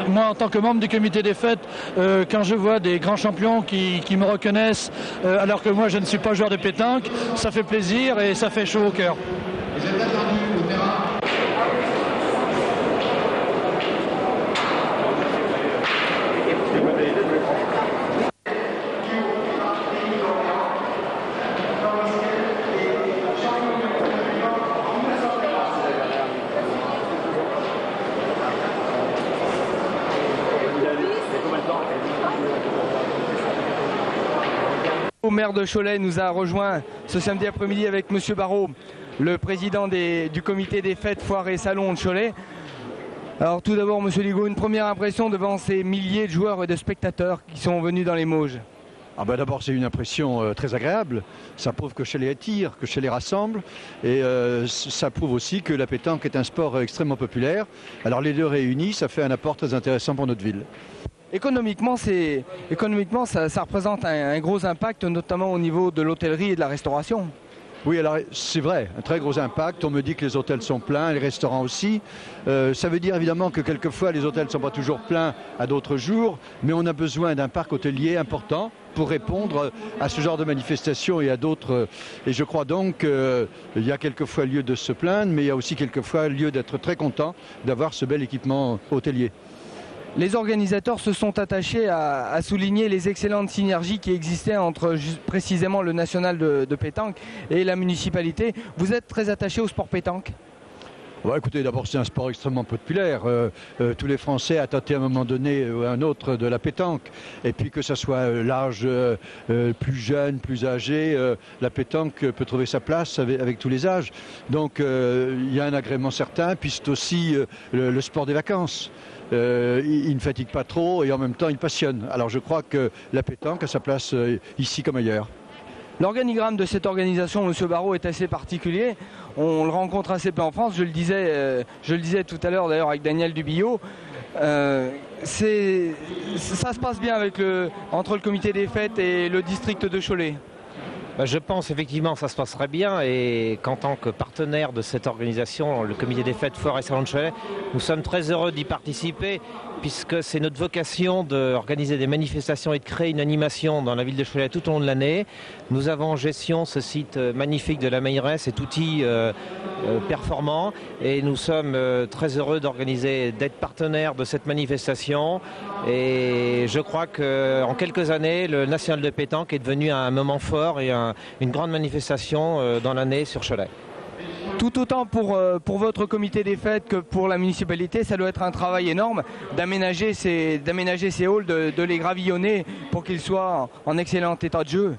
moi, en tant que membre du comité des fêtes, quand je vois des grands champions qui me reconnaissent, alors que moi, je ne suis pas joueur de pétanque, ça fait plaisir et ça fait chaud au cœur. Le maire de Cholet nous a rejoint ce samedi après-midi avec Monsieur Barraud, le président du comité des fêtes, foires et salons de Cholet. Alors tout d'abord, Monsieur Ligaud, une première impression devant ces milliers de joueurs et de spectateurs qui sont venus dans les Mauges. D'abord, c'est une impression très agréable. Ça prouve que Cholet attire, que Cholet rassemble. Et ça prouve aussi que la pétanque est un sport extrêmement populaire. Alors les deux réunis, ça fait un apport très intéressant pour notre ville. Économiquement, ça représente un gros impact, notamment au niveau de l'hôtellerie et de la restauration. Oui, alors c'est vrai, un très gros impact. On me dit que les hôtels sont pleins, les restaurants aussi. Ça veut dire évidemment que quelquefois les hôtels ne sont pas toujours pleins à d'autres jours, mais on a besoin d'un parc hôtelier important pour répondre à ce genre de manifestations et à d'autres. Et je crois donc qu'il y a quelquefois lieu de se plaindre, mais il y a aussi quelquefois lieu d'être très content d'avoir ce bel équipement hôtelier. Les organisateurs se sont attachés à souligner les excellentes synergies qui existaient entre précisément le national de pétanque et la municipalité. Vous êtes très attaché au sport pétanque ? Écoutez, d'abord c'est un sport extrêmement populaire. Tous les Français ont tenté à un moment donné ou à un autre de la pétanque. Et puis que ce soit l'âge plus jeune, plus âgé, la pétanque peut trouver sa place avec tous les âges. Donc il y a un agrément certain. Puis c'est aussi le sport des vacances. Il ne fatigue pas trop et en même temps il passionne. Alors je crois que la pétanque a sa place ici comme ailleurs. L'organigramme de cette organisation, Monsieur Barraud, est assez particulier. On le rencontre assez peu en France, je le disais tout à l'heure d'ailleurs avec Daniel Dubillot. Ça se passe bien entre le comité des fêtes et le district de Cholet. Je pense effectivement que ça se passerait bien et qu'en tant que partenaire de cette organisation, le comité des fêtes, foires et salons de Cholet, nous sommes très heureux d'y participer puisque c'est notre vocation d'organiser des manifestations et de créer une animation dans la ville de Cholet tout au long de l'année. Nous avons en gestion ce site magnifique de la Meilleresse, cet outil performant et nous sommes très heureux d'être partenaire de cette manifestation et je crois qu'en quelques années, le National de pétanque est devenu un moment fort et une grande manifestation dans l'année sur Cholet. Tout autant pour votre comité des fêtes que pour la municipalité, ça doit être un travail énorme d'aménager ces halls, de les gravillonner pour qu'ils soient en excellent état de jeu.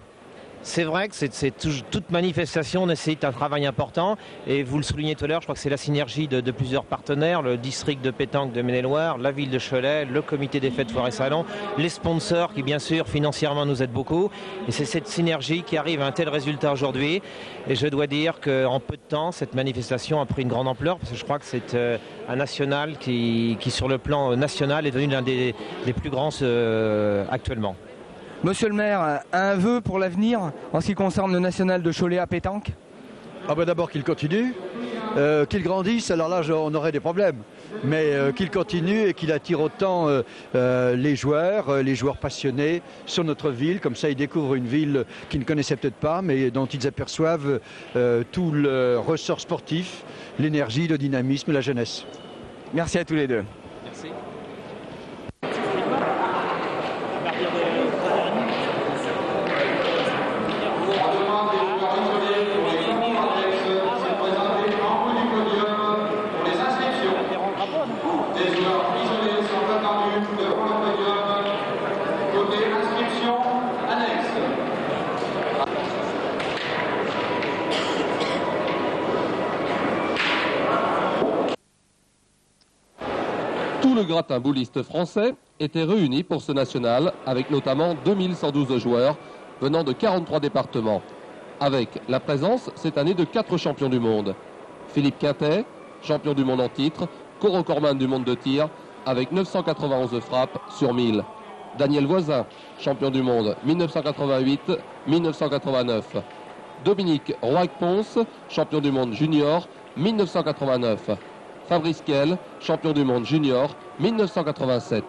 C'est vrai que toute manifestation nécessite un travail important et vous le soulignez tout à l'heure, je crois que c'est la synergie de plusieurs partenaires, le district de pétanque de Maine-et-Loire, la ville de Cholet, le comité des fêtes foires et salons, les sponsors qui bien sûr financièrement nous aident beaucoup et c'est cette synergie qui arrive à un tel résultat aujourd'hui et je dois dire qu'en peu de temps cette manifestation a pris une grande ampleur parce que je crois que c'est un national qui sur le plan national est devenu l'un des plus grands actuellement. Monsieur le maire, un vœu pour l'avenir en ce qui concerne le national de Cholet à pétanque ? D'abord qu'il continue, qu'il grandisse, alors là on aurait des problèmes. Mais qu'il continue et qu'il attire autant les joueurs passionnés sur notre ville. Comme ça ils découvrent une ville qu'ils ne connaissaient peut-être pas, mais dont ils aperçoivent tout le ressort sportif, l'énergie, le dynamisme, la jeunesse. Merci à tous les deux. Merci. Tout le gratin bouliste français était réuni pour ce national, avec notamment 2112 joueurs venant de 43 départements, avec la présence cette année de 4 champions du monde. Philippe Quintet, champion du monde en titre, co-recordman du monde de tir, avec 991 frappes sur 1000. Daniel Voisin, champion du monde 1988-1989. Dominique Roig-Ponce, champion du monde junior 1989. Fabrice Kell, champion du monde junior 1987.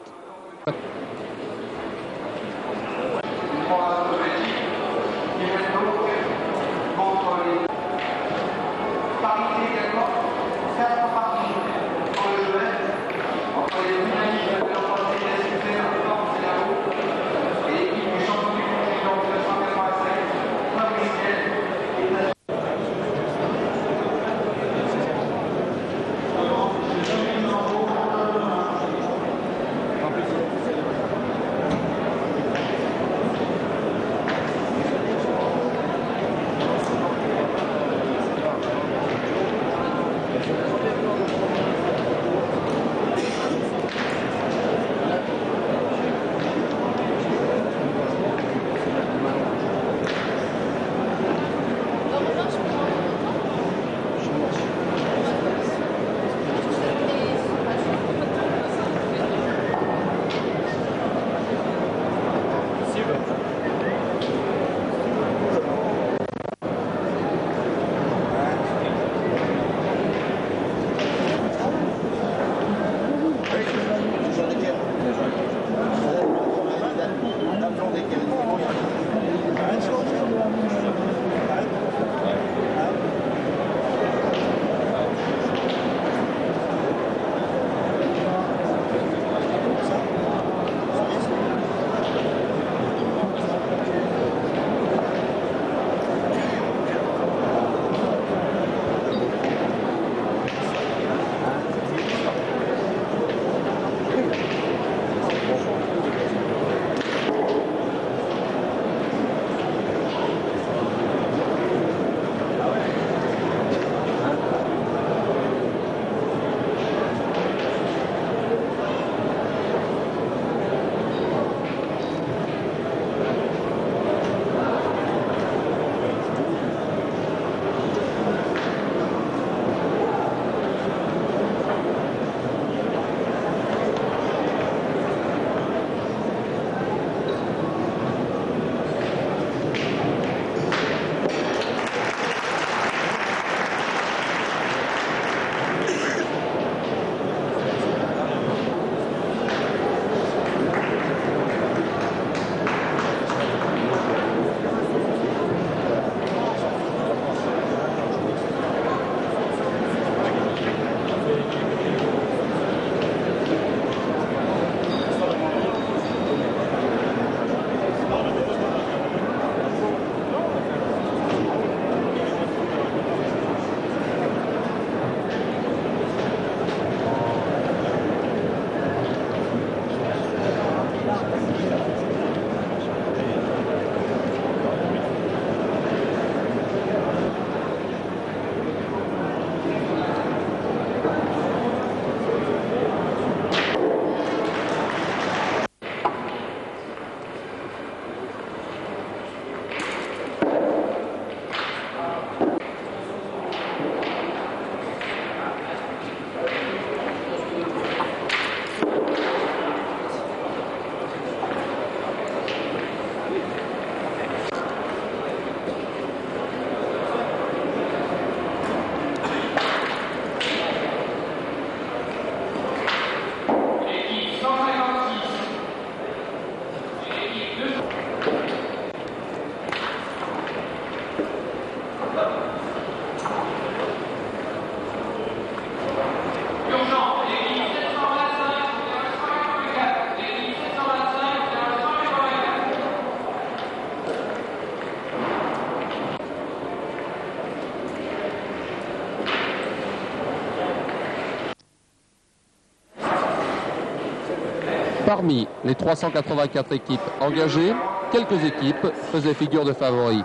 Parmi les 384 équipes engagées, quelques équipes faisaient figure de favoris.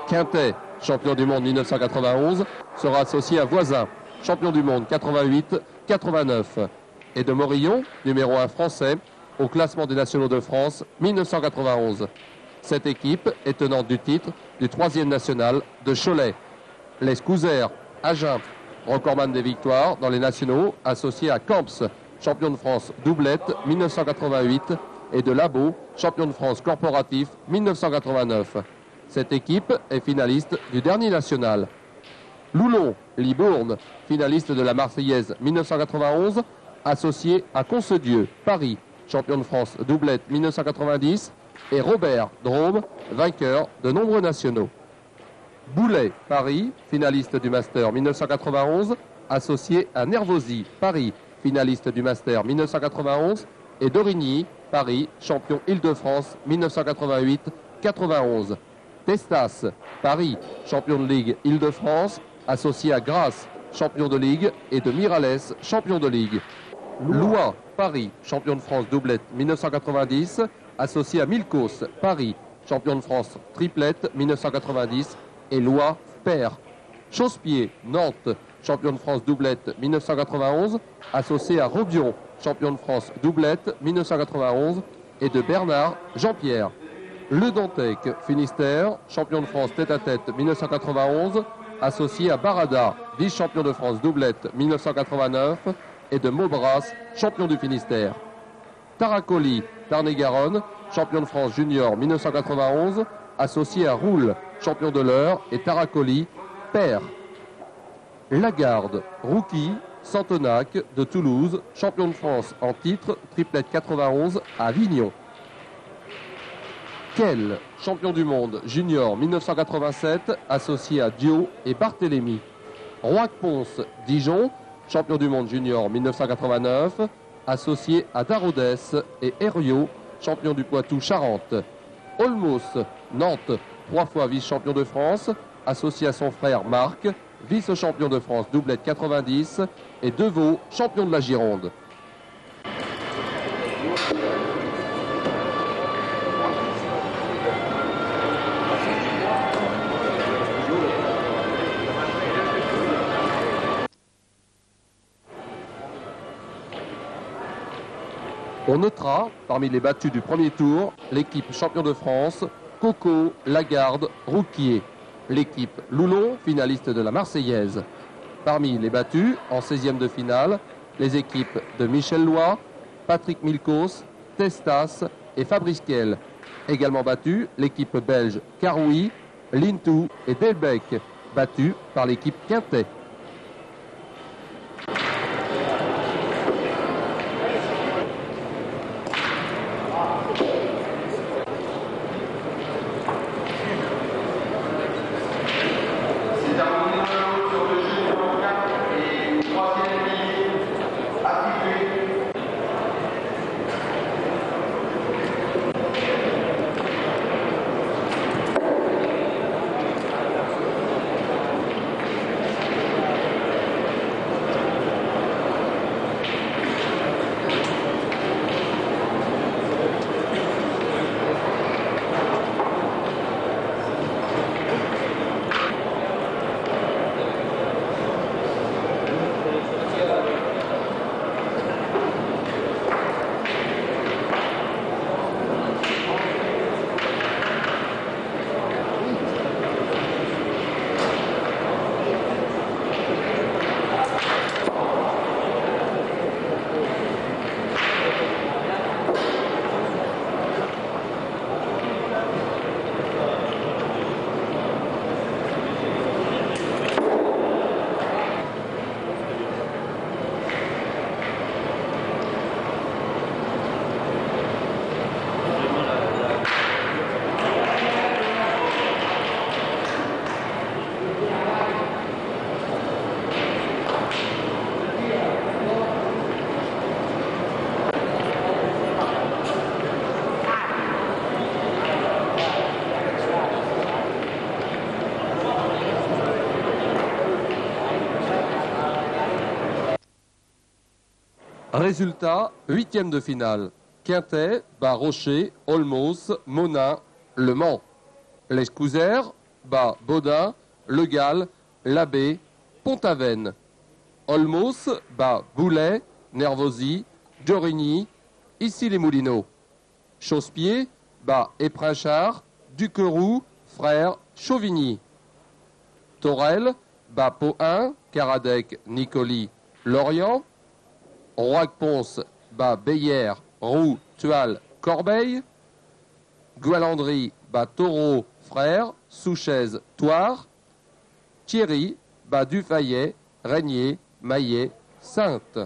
Quintet, champion du monde 1991, sera associé à Voisin, champion du monde 88-89. Et de Morillon, numéro 1 français, au classement des nationaux de France 1991. Cette équipe est tenante du titre du 3e national de Cholet. Les Scouzers, Agen, recordman des victoires dans les nationaux, associés à Camps, champion de France doublette 1988, et de Labo, champion de France corporatif 1989. Cette équipe est finaliste du dernier national. Loulon, Libourne, finaliste de la Marseillaise 1991, associé à Concedieu, Paris, champion de France doublette 1990, et Robert, Drôme, vainqueur de nombreux nationaux. Boulet, Paris, finaliste du Master 1991, associé à Nervosi, Paris, finaliste du Master 1991, et Dorigny, Paris, champion Île-de-France 1988-91. Testas, Paris, champion de Ligue Île-de-France, associé à Grasse, champion de Ligue, et de Miralles, champion de Ligue. Loin, Paris, champion de France doublette 1990, associé à Milkos, Paris, champion de France triplette 1990, et Loin, Père. Chausse-Pied, Nantes, champion de France doublette 1991, associé à Robion, champion de France doublette 1991, et de Bernard, Jean-Pierre. Le Dantec, Finistère, champion de France tête-à-tête 1991, associé à Barada, vice-champion de France doublette 1989, et de Maubras, champion du Finistère. Taracoli, Tarn-et-Garonne, champion de France junior 1991, associé à Roule, champion de l'Eure, et Taracoli, père. Lagarde, Rouki, Santonac de Toulouse, champion de France en titre, triplette 91 à Avignon. Quel, champion du monde junior 1987, associé à Dio et Barthélemy. Roy-Ponce, Dijon, champion du monde junior 1989, associé à Darodès et Herriot, champion du Poitou-Charentes. Olmos, Nantes, 3 fois vice-champion de France, associé à son frère Marc, vice-champion de France doublette 90, et Deveau, champion de la Gironde. On notera, parmi les battus du premier tour, l'équipe champion de France, Coco, Lagarde, Rouquier. L'équipe Loulon, finaliste de la Marseillaise. Parmi les battus, en 16e de finale, les équipes de Michel Loy, Patrick Milkos, Testas et Fabrice Kiel. Également battus, l'équipe belge Caroui, Lintou et Delbecq, battus par l'équipe Quintet. Résultat, 8e de finale. Quintet, bat Rocher, Olmos, Monin, Le Mans. Les Cousères, bat Baudin, Le Gall, Labbé, Pont-Aven. Olmos, bat Boulet, Nervosi, Giorigny, Issy-les-Moulineaux. Chausse-Pied, bat Éprinchard, Duqueroux, Frère, Chauvigny. Torel, bat Pau-1, Caradec, Nicoli, Lorient. Roig-Ponce, bat Beyer, Roux, Tual, Corbeil. Gualandry, bat Taureau, Frère, Souchez, Toire. Thierry, bat Dufayet, Régnier, Maillet, Sainte.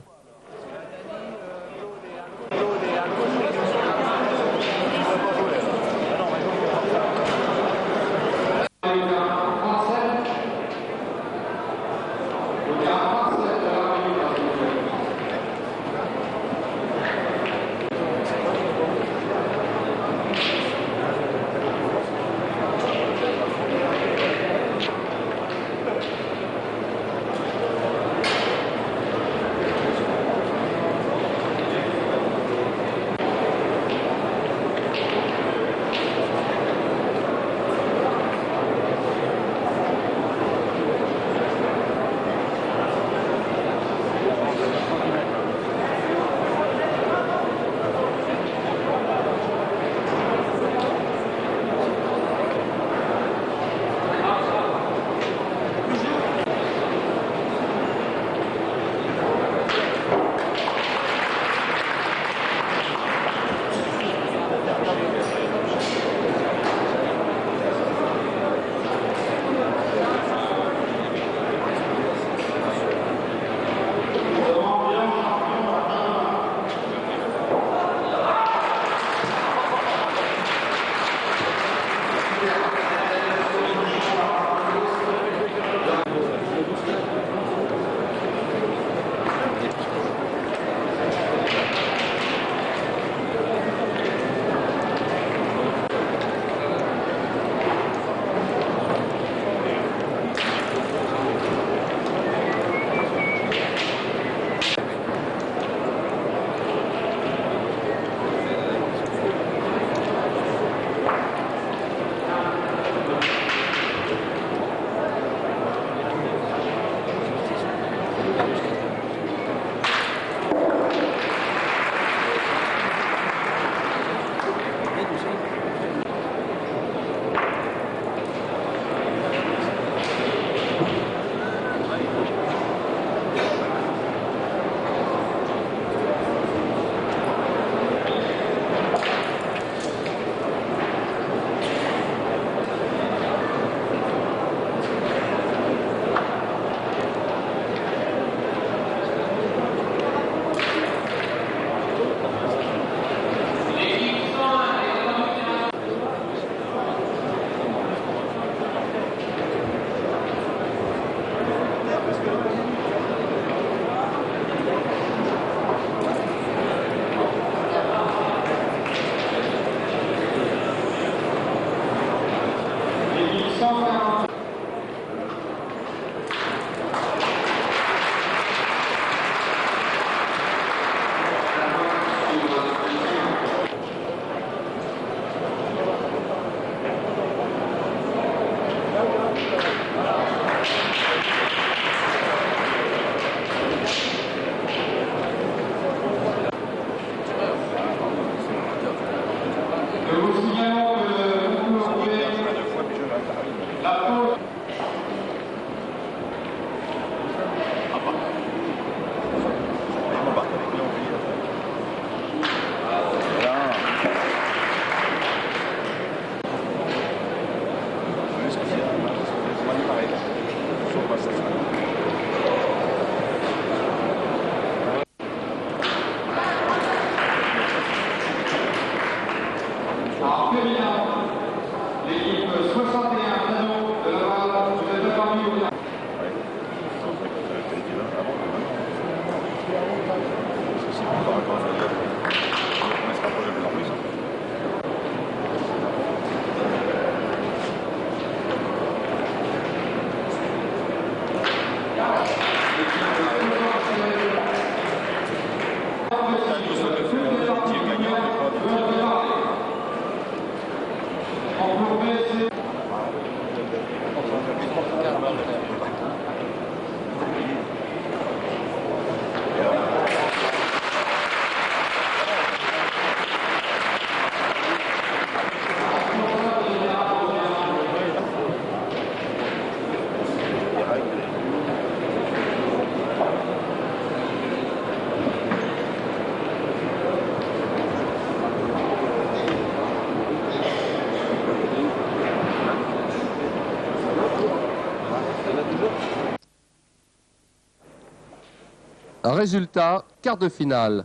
Résultat, quart de finale.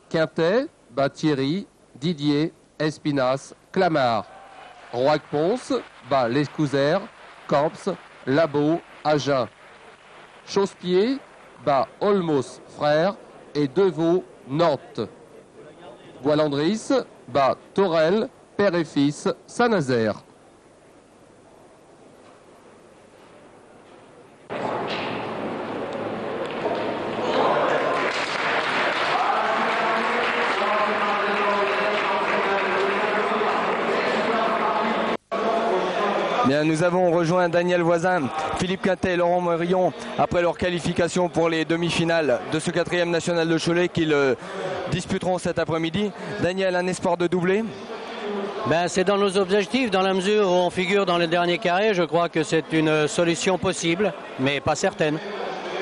Quintet bat Thierry, Didier, Espinasse, Clamart. Roig-Pons bat l'Escouzère, Camps, Labo, Agen. Chausse-Pied bat Olmos, Frères et Devaux, Nantes. Bois-Landris bat Torel, Père et Fils, Saint-Nazaire. Bien, nous avons rejoint Daniel Voisin, Philippe Quintet et Laurent Morillon après leur qualification pour les demi-finales de ce 4e national de Cholet qu'ils disputeront cet après-midi. Daniel, un espoir de doublé? C'est dans nos objectifs, dans la mesure où on figure dans le dernier carré. Je crois que c'est une solution possible, mais pas certaine.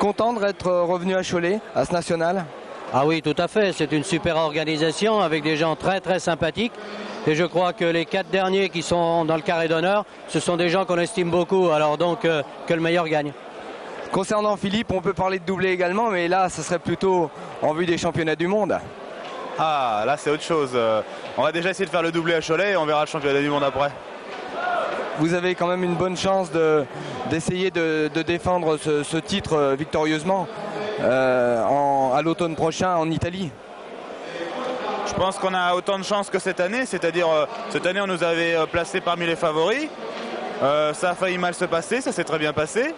Content d'être revenu à Cholet, à ce national? Ah oui, tout à fait. C'est une super organisation avec des gens très très sympathiques. Et je crois que les 4 derniers qui sont dans le carré d'honneur, ce sont des gens qu'on estime beaucoup. Alors donc, que le meilleur gagne. Concernant Philippe, on peut parler de doublé également, mais là, ce serait plutôt en vue des championnats du monde. Ah, là, c'est autre chose. On va déjà essayer de faire le doublé à Cholet et on verra le championnat du monde après. Vous avez quand même une bonne chance d'essayer de défendre ce titre victorieusement à l'automne prochain en Italie. Je pense qu'on a autant de chance que cette année, c'est-à-dire cette année on nous avait placés parmi les favoris. Ça a failli mal se passer, ça s'est très bien passé.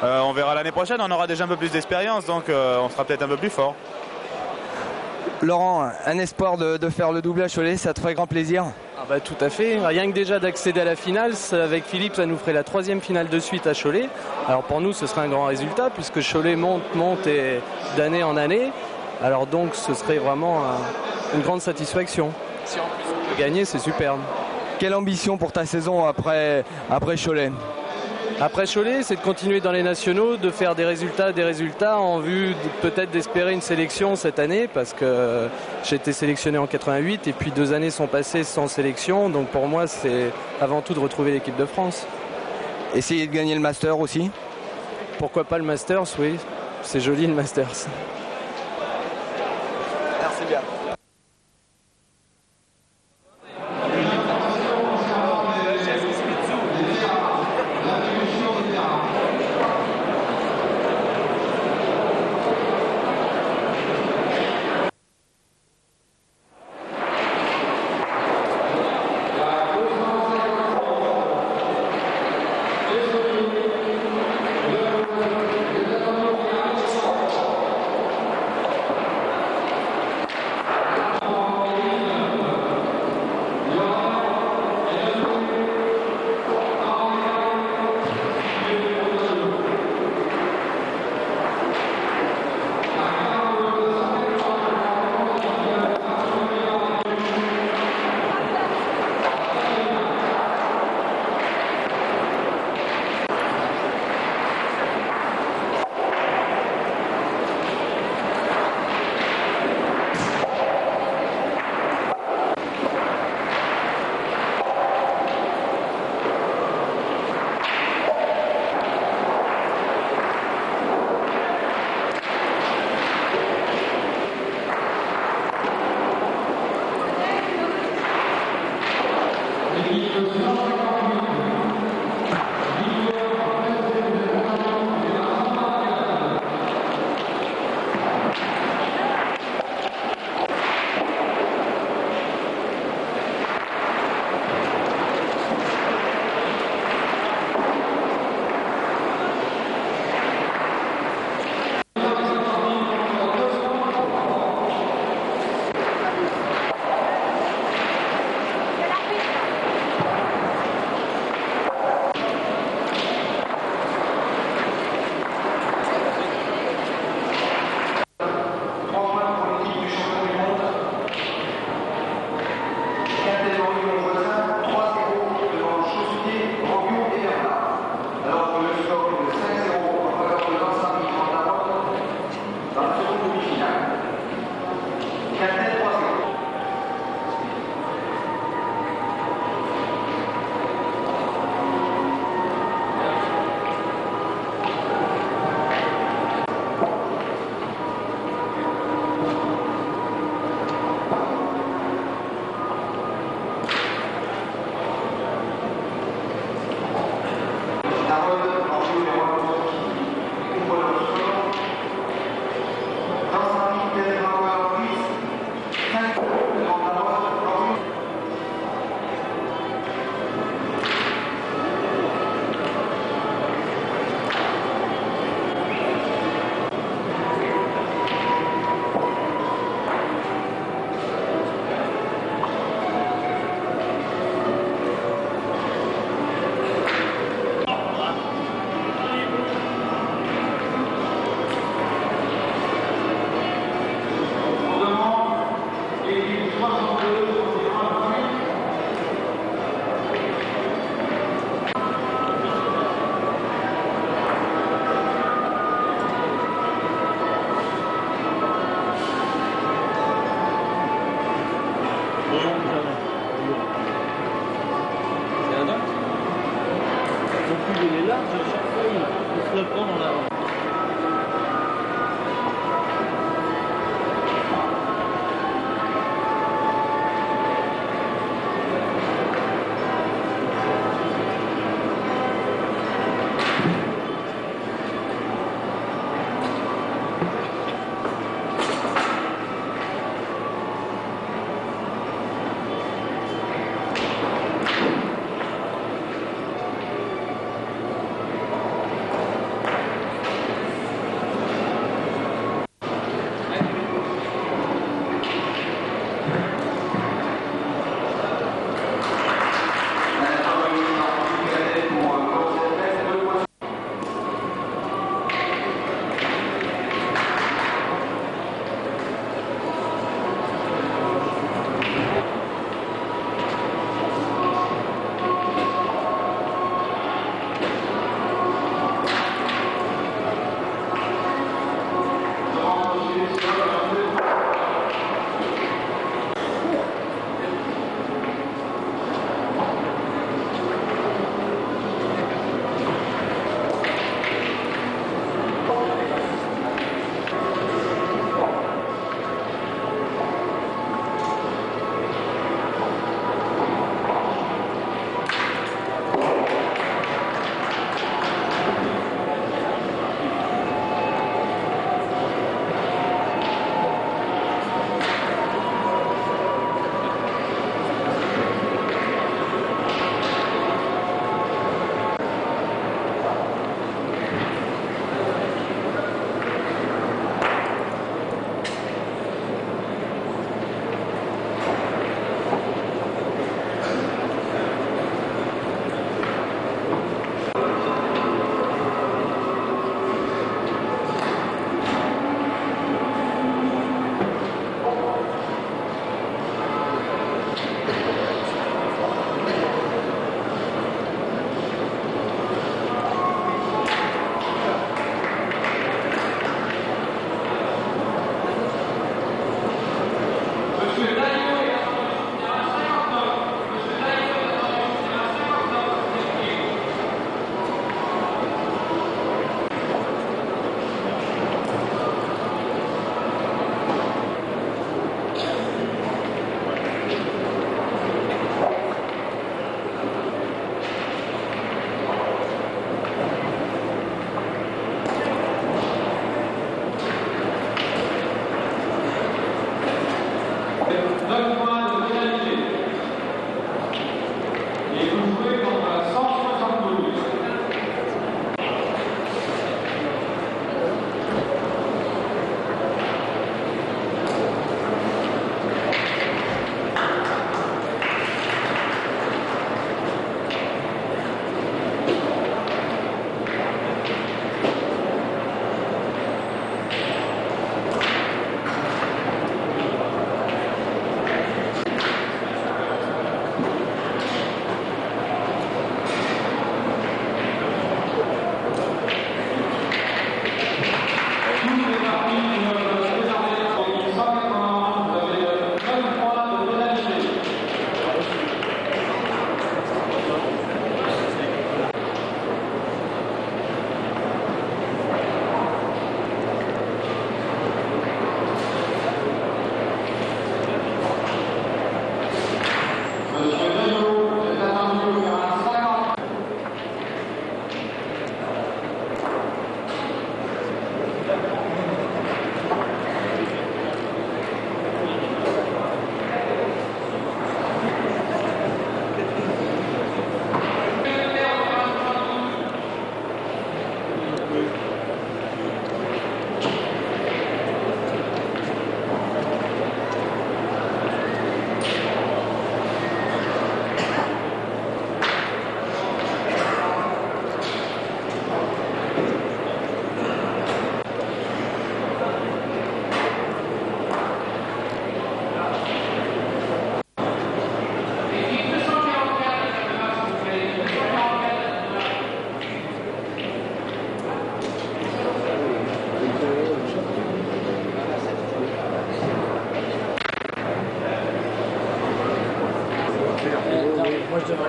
On verra l'année prochaine, on aura déjà un peu plus d'expérience, donc on sera peut-être un peu plus fort. Laurent, un espoir de faire le doublé à Cholet, ça te ferait grand plaisir? Tout à fait, rien que déjà d'accéder à la finale, avec Philippe ça nous ferait la 3e finale de suite à Cholet. Alors pour nous ce serait un grand résultat puisque Cholet monte et d'année en année. Alors donc ce serait vraiment une grande satisfaction. Si en plus on peut gagner, c'est superbe. Quelle ambition pour ta saison après Cholet? Après Cholet, c'est de continuer dans les nationaux, de faire des résultats en vue peut-être d'espérer une sélection cette année parce que j'ai été sélectionné en 88 et puis 2 années sont passées sans sélection. Donc pour moi, c'est avant tout de retrouver l'équipe de France. Essayer de gagner le Masters aussi? Pourquoi pas le Masters, oui. C'est joli le Masters. Merci bien.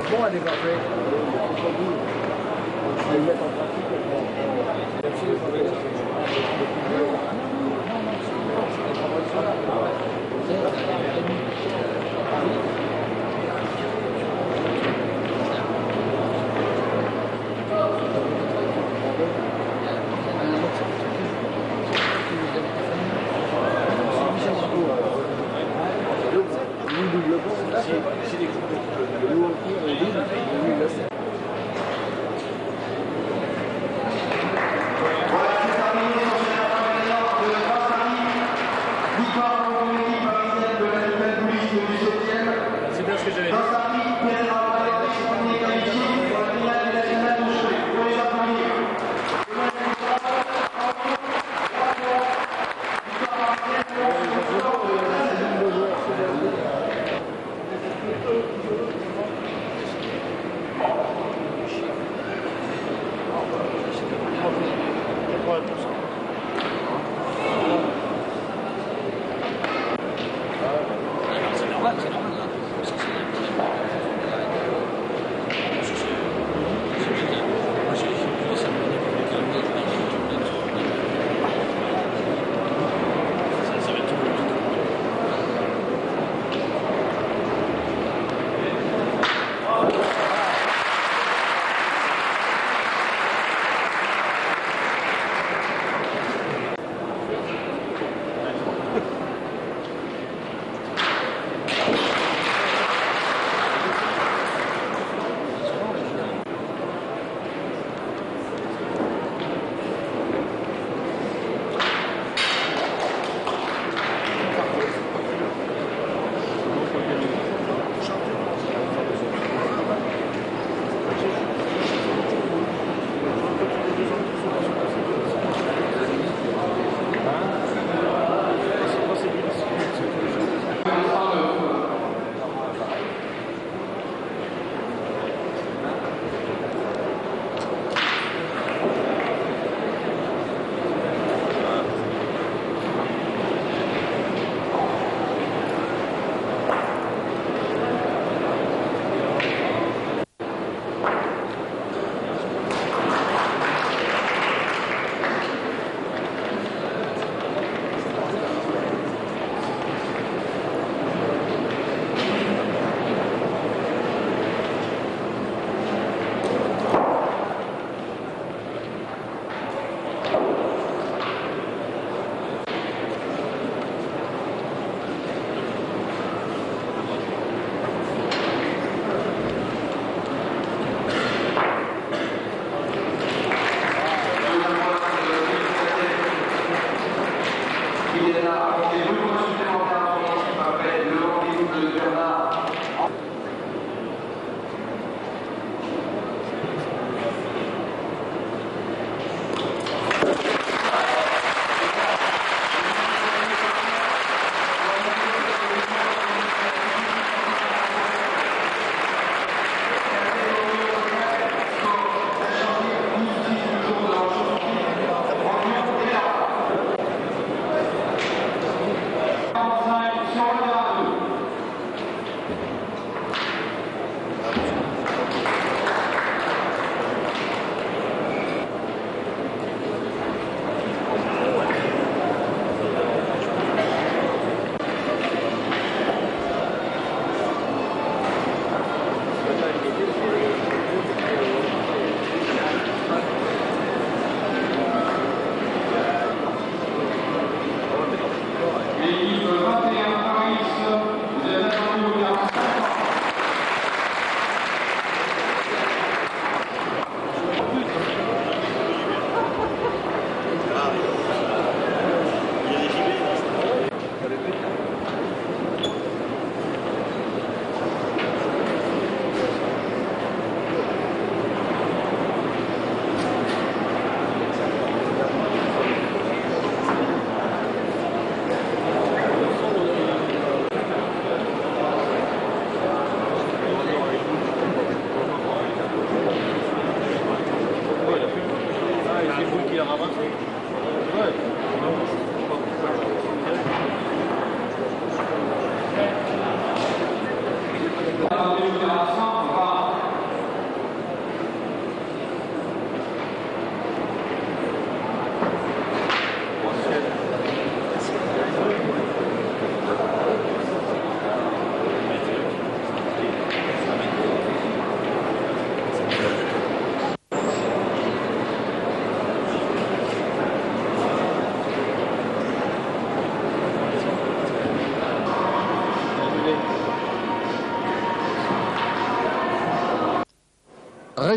bon à développer. Je vais le mettre en pratique. C'est bien ce que j'avais dit.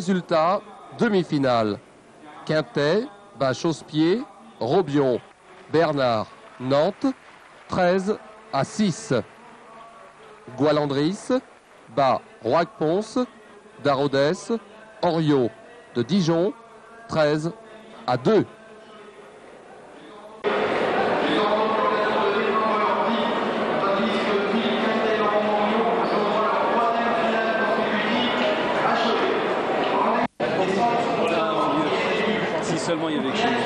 Résultat, demi-finale. Quintet, bat Chausse-Pied, Robion, Bernard, Nantes, 13-6. Goualandris, bat Roig-Ponce, Darodès, Oriot de Dijon, 13-2. Si seulement il y avait quelque chose.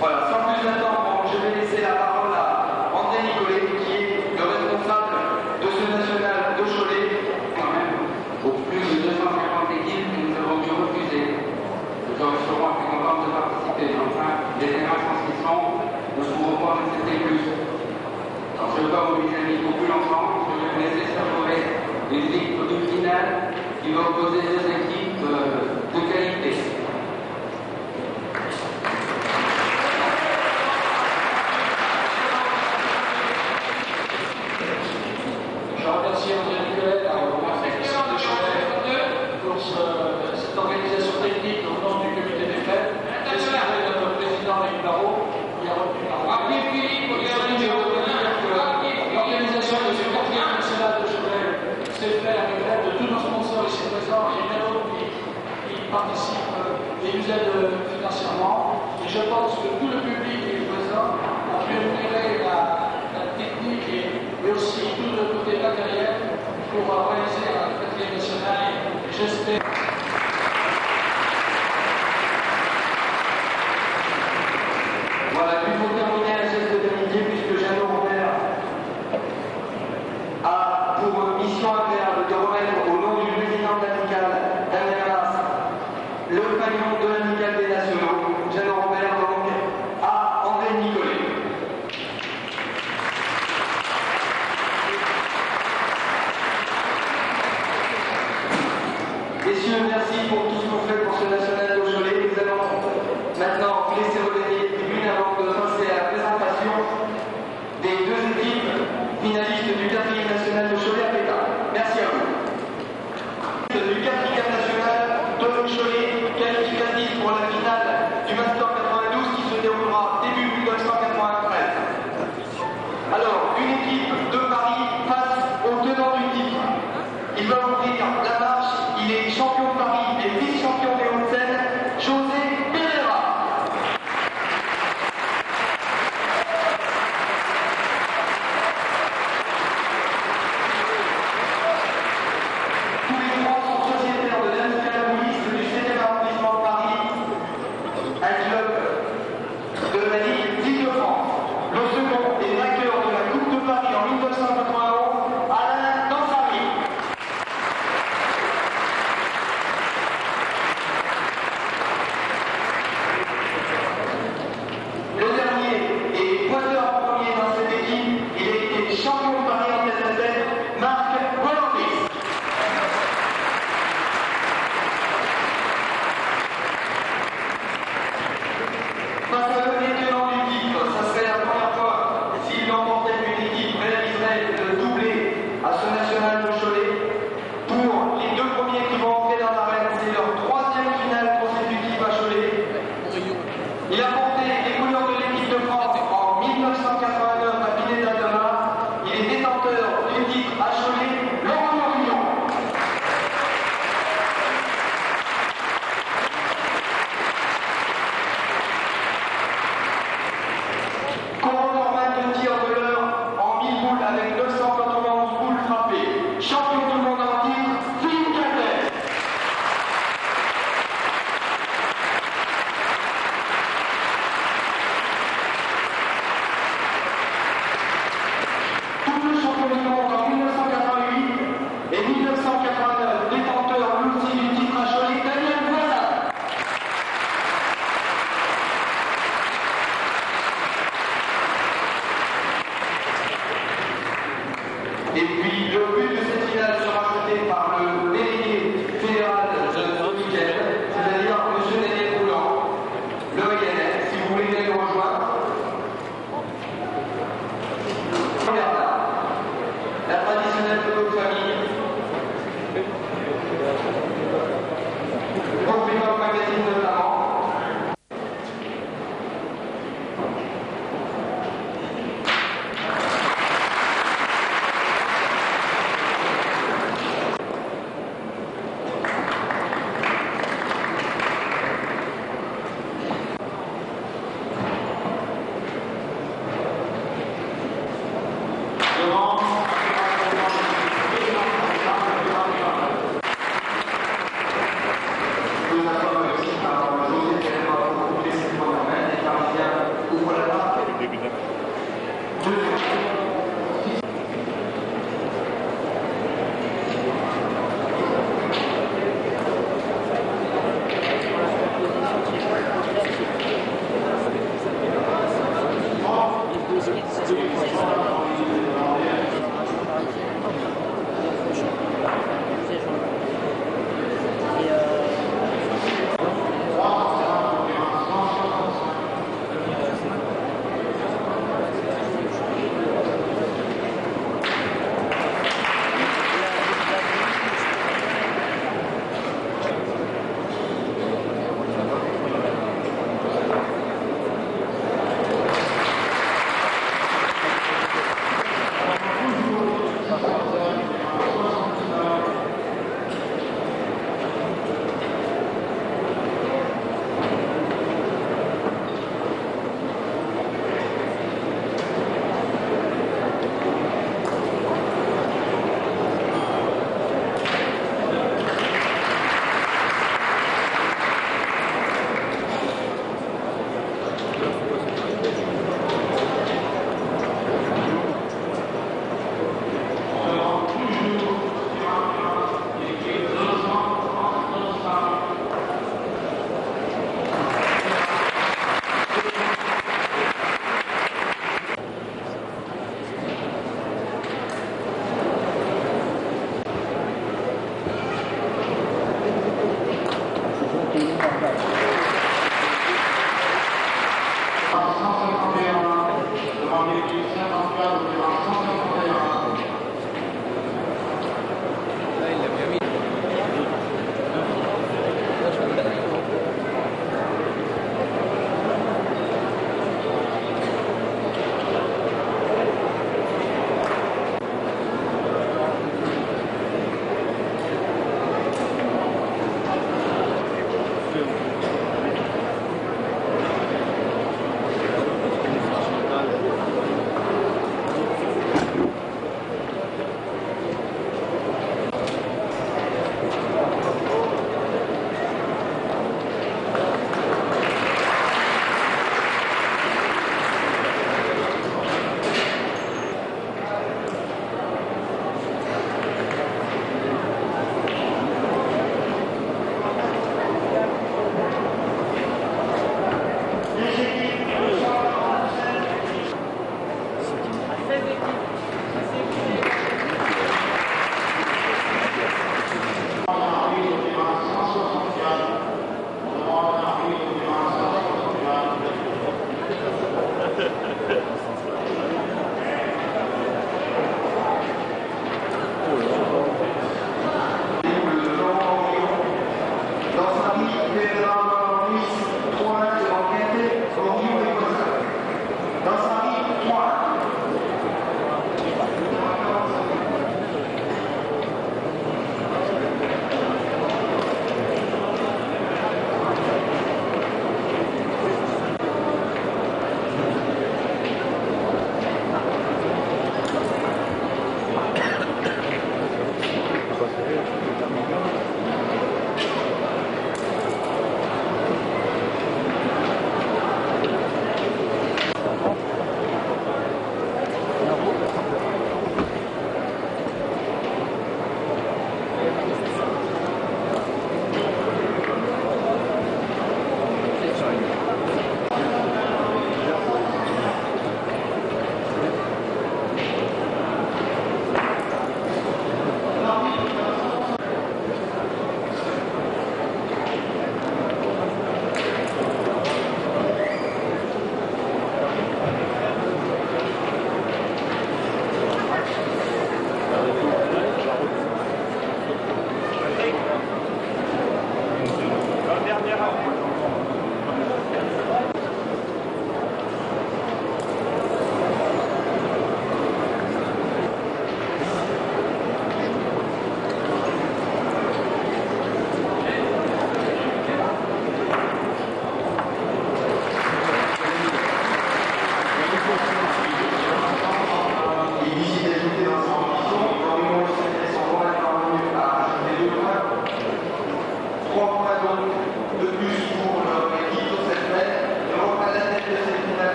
Voilà, sans plus attendre, je vais laisser la parole à André Nicolet, qui est le responsable de ce national de Cholet. Quand même, aux plus de 250 équipes que nous avons dû refuser. Nous serons plus contents de participer. Enfin, les démarches qui sont, ne pourront pas accepter plus. Alors, je vois mes amis beaucoup l'ensemble, je vais vous laisser savourer une équipe finale qui va opposer deux équipes de qualité. Je remercie André Nicolet pour cette organisation technique au nom du comité des fêtes. J'espère que notre président Rémi Barrault qui a retenu la parole. L'organisation de ce quatrième national de Cholet s'est faite avec l'aide de tous nos sponsors ici présents et bien d'autres qui participent et nous aident financièrement. Et je pense que tout le public qui est présent a pu admirer la technique et aussi tout le côté matériel pour réaliser un quatrième national. J'espère. Voilà, il faut terminer la geste d'amitié puisque Jeannot Robert a pour mission interne de remettre au nom du président de l'amicale d'Alvernas le pavillon de l'amicale des nationaux. Jeannot Robert donc à André Nicolet. Messieurs, merci pour tout ce que vous faites pour ce national de Cholet. Nous allons maintenant laisser relayer les tribunes avant de passer à la présentation des deux équipes finalistes du quatrième national de Cholet à Pékin. Merci à vous. Du quatrième national de Cholet, qualificatif pour la finale du Master 92 qui se déroulera début 1993. Alors, une équipe de Paris face au tenant du titre. Il va ouvrir la marche. Il est champion de Paris et vice-champion des Hauts-de-Seine, José Pereira. Tous les trois sont sociétaires de l'amicale bouliste du 7e arrondissement de Paris, un club de la Ligue d'Île-de-France. Le second est vainqueur de la Coupe de Paris en 1991, Alain Dansari.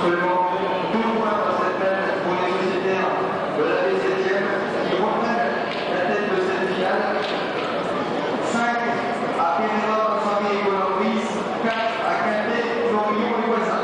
Seulement 2 points dans cette peine pour les sociétaires de la B7e qui reprennent la tête de cette finale. 5 à Pénéra, Saint-Denis et Colombis, 4 à Quintet, Florian et Voisin.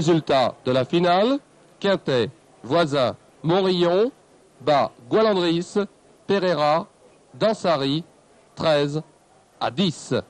Résultat de la finale, Quintet, Voisin, Morillon, bat Gualandris, Pereira, Dansari, 13-10. La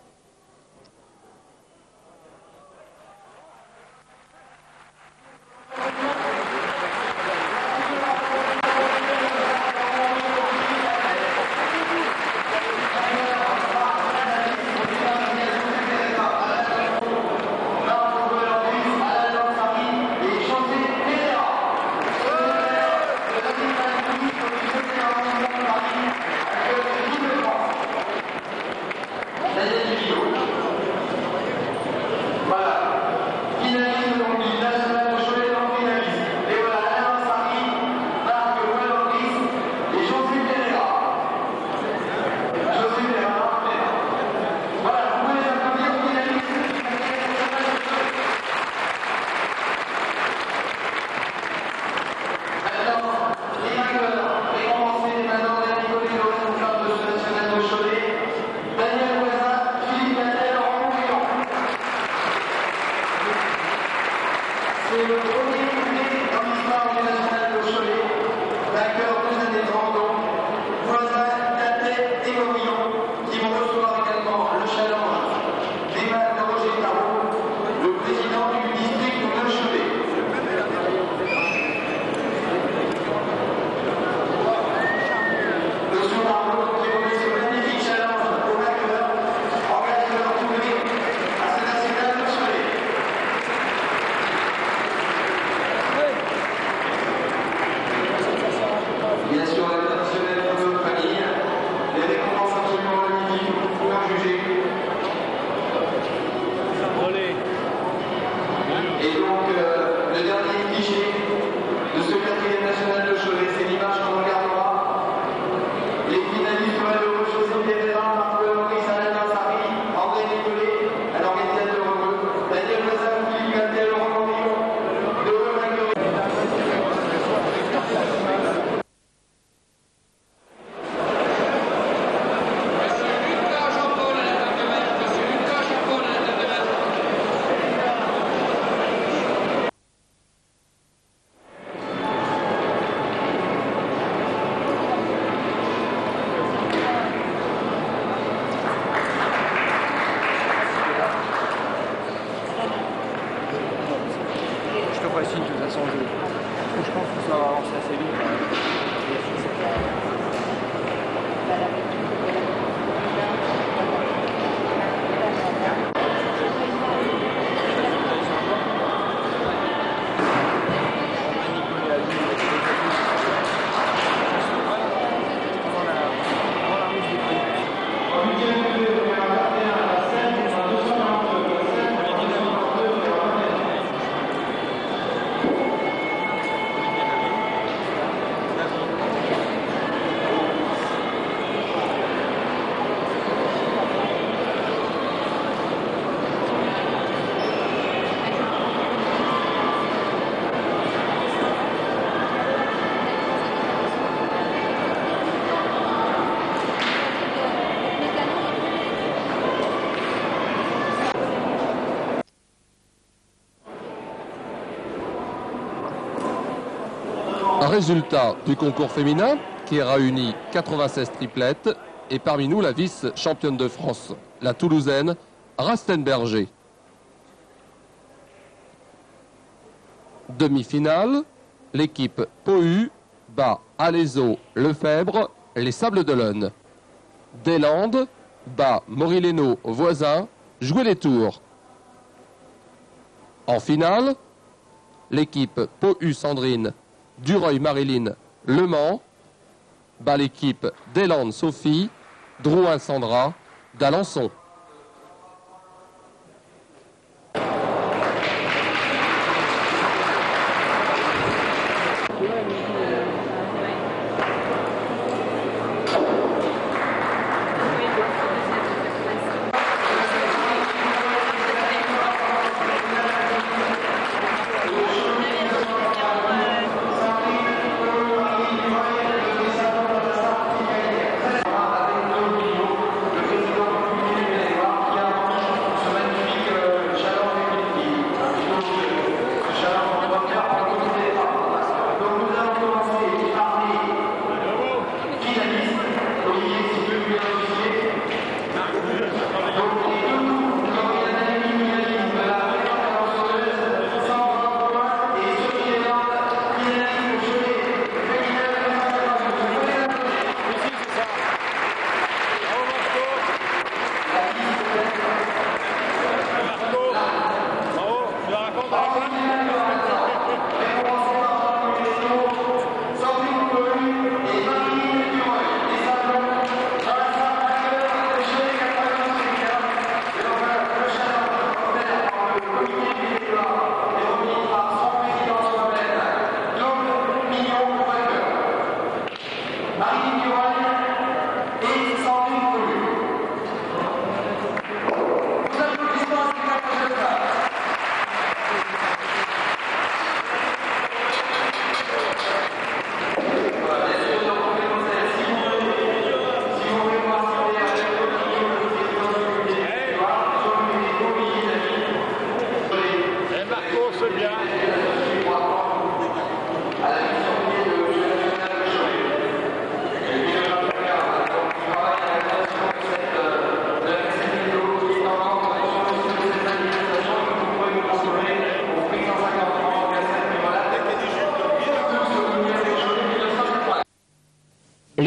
Résultat du concours féminin qui a réuni 96 triplettes et parmi nous la vice-championne de France, la Toulousaine Rastenberger. Demi-finale, l'équipe Pau bat Alaiso Lefebvre, les Sables d'Olonne. Deslandes bat Morileno voisin, jouer les tours. En finale, l'équipe Pau Sandrine, Dureuil Marilyn, Le Mans bat l'équipe Deslandes Sophie, Drouin Sandra, d'Alençon.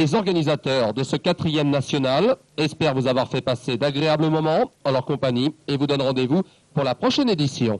Les organisateurs de ce 4e national espèrent vous avoir fait passer d'agréables moments en leur compagnie et vous donnent rendez-vous pour la prochaine édition.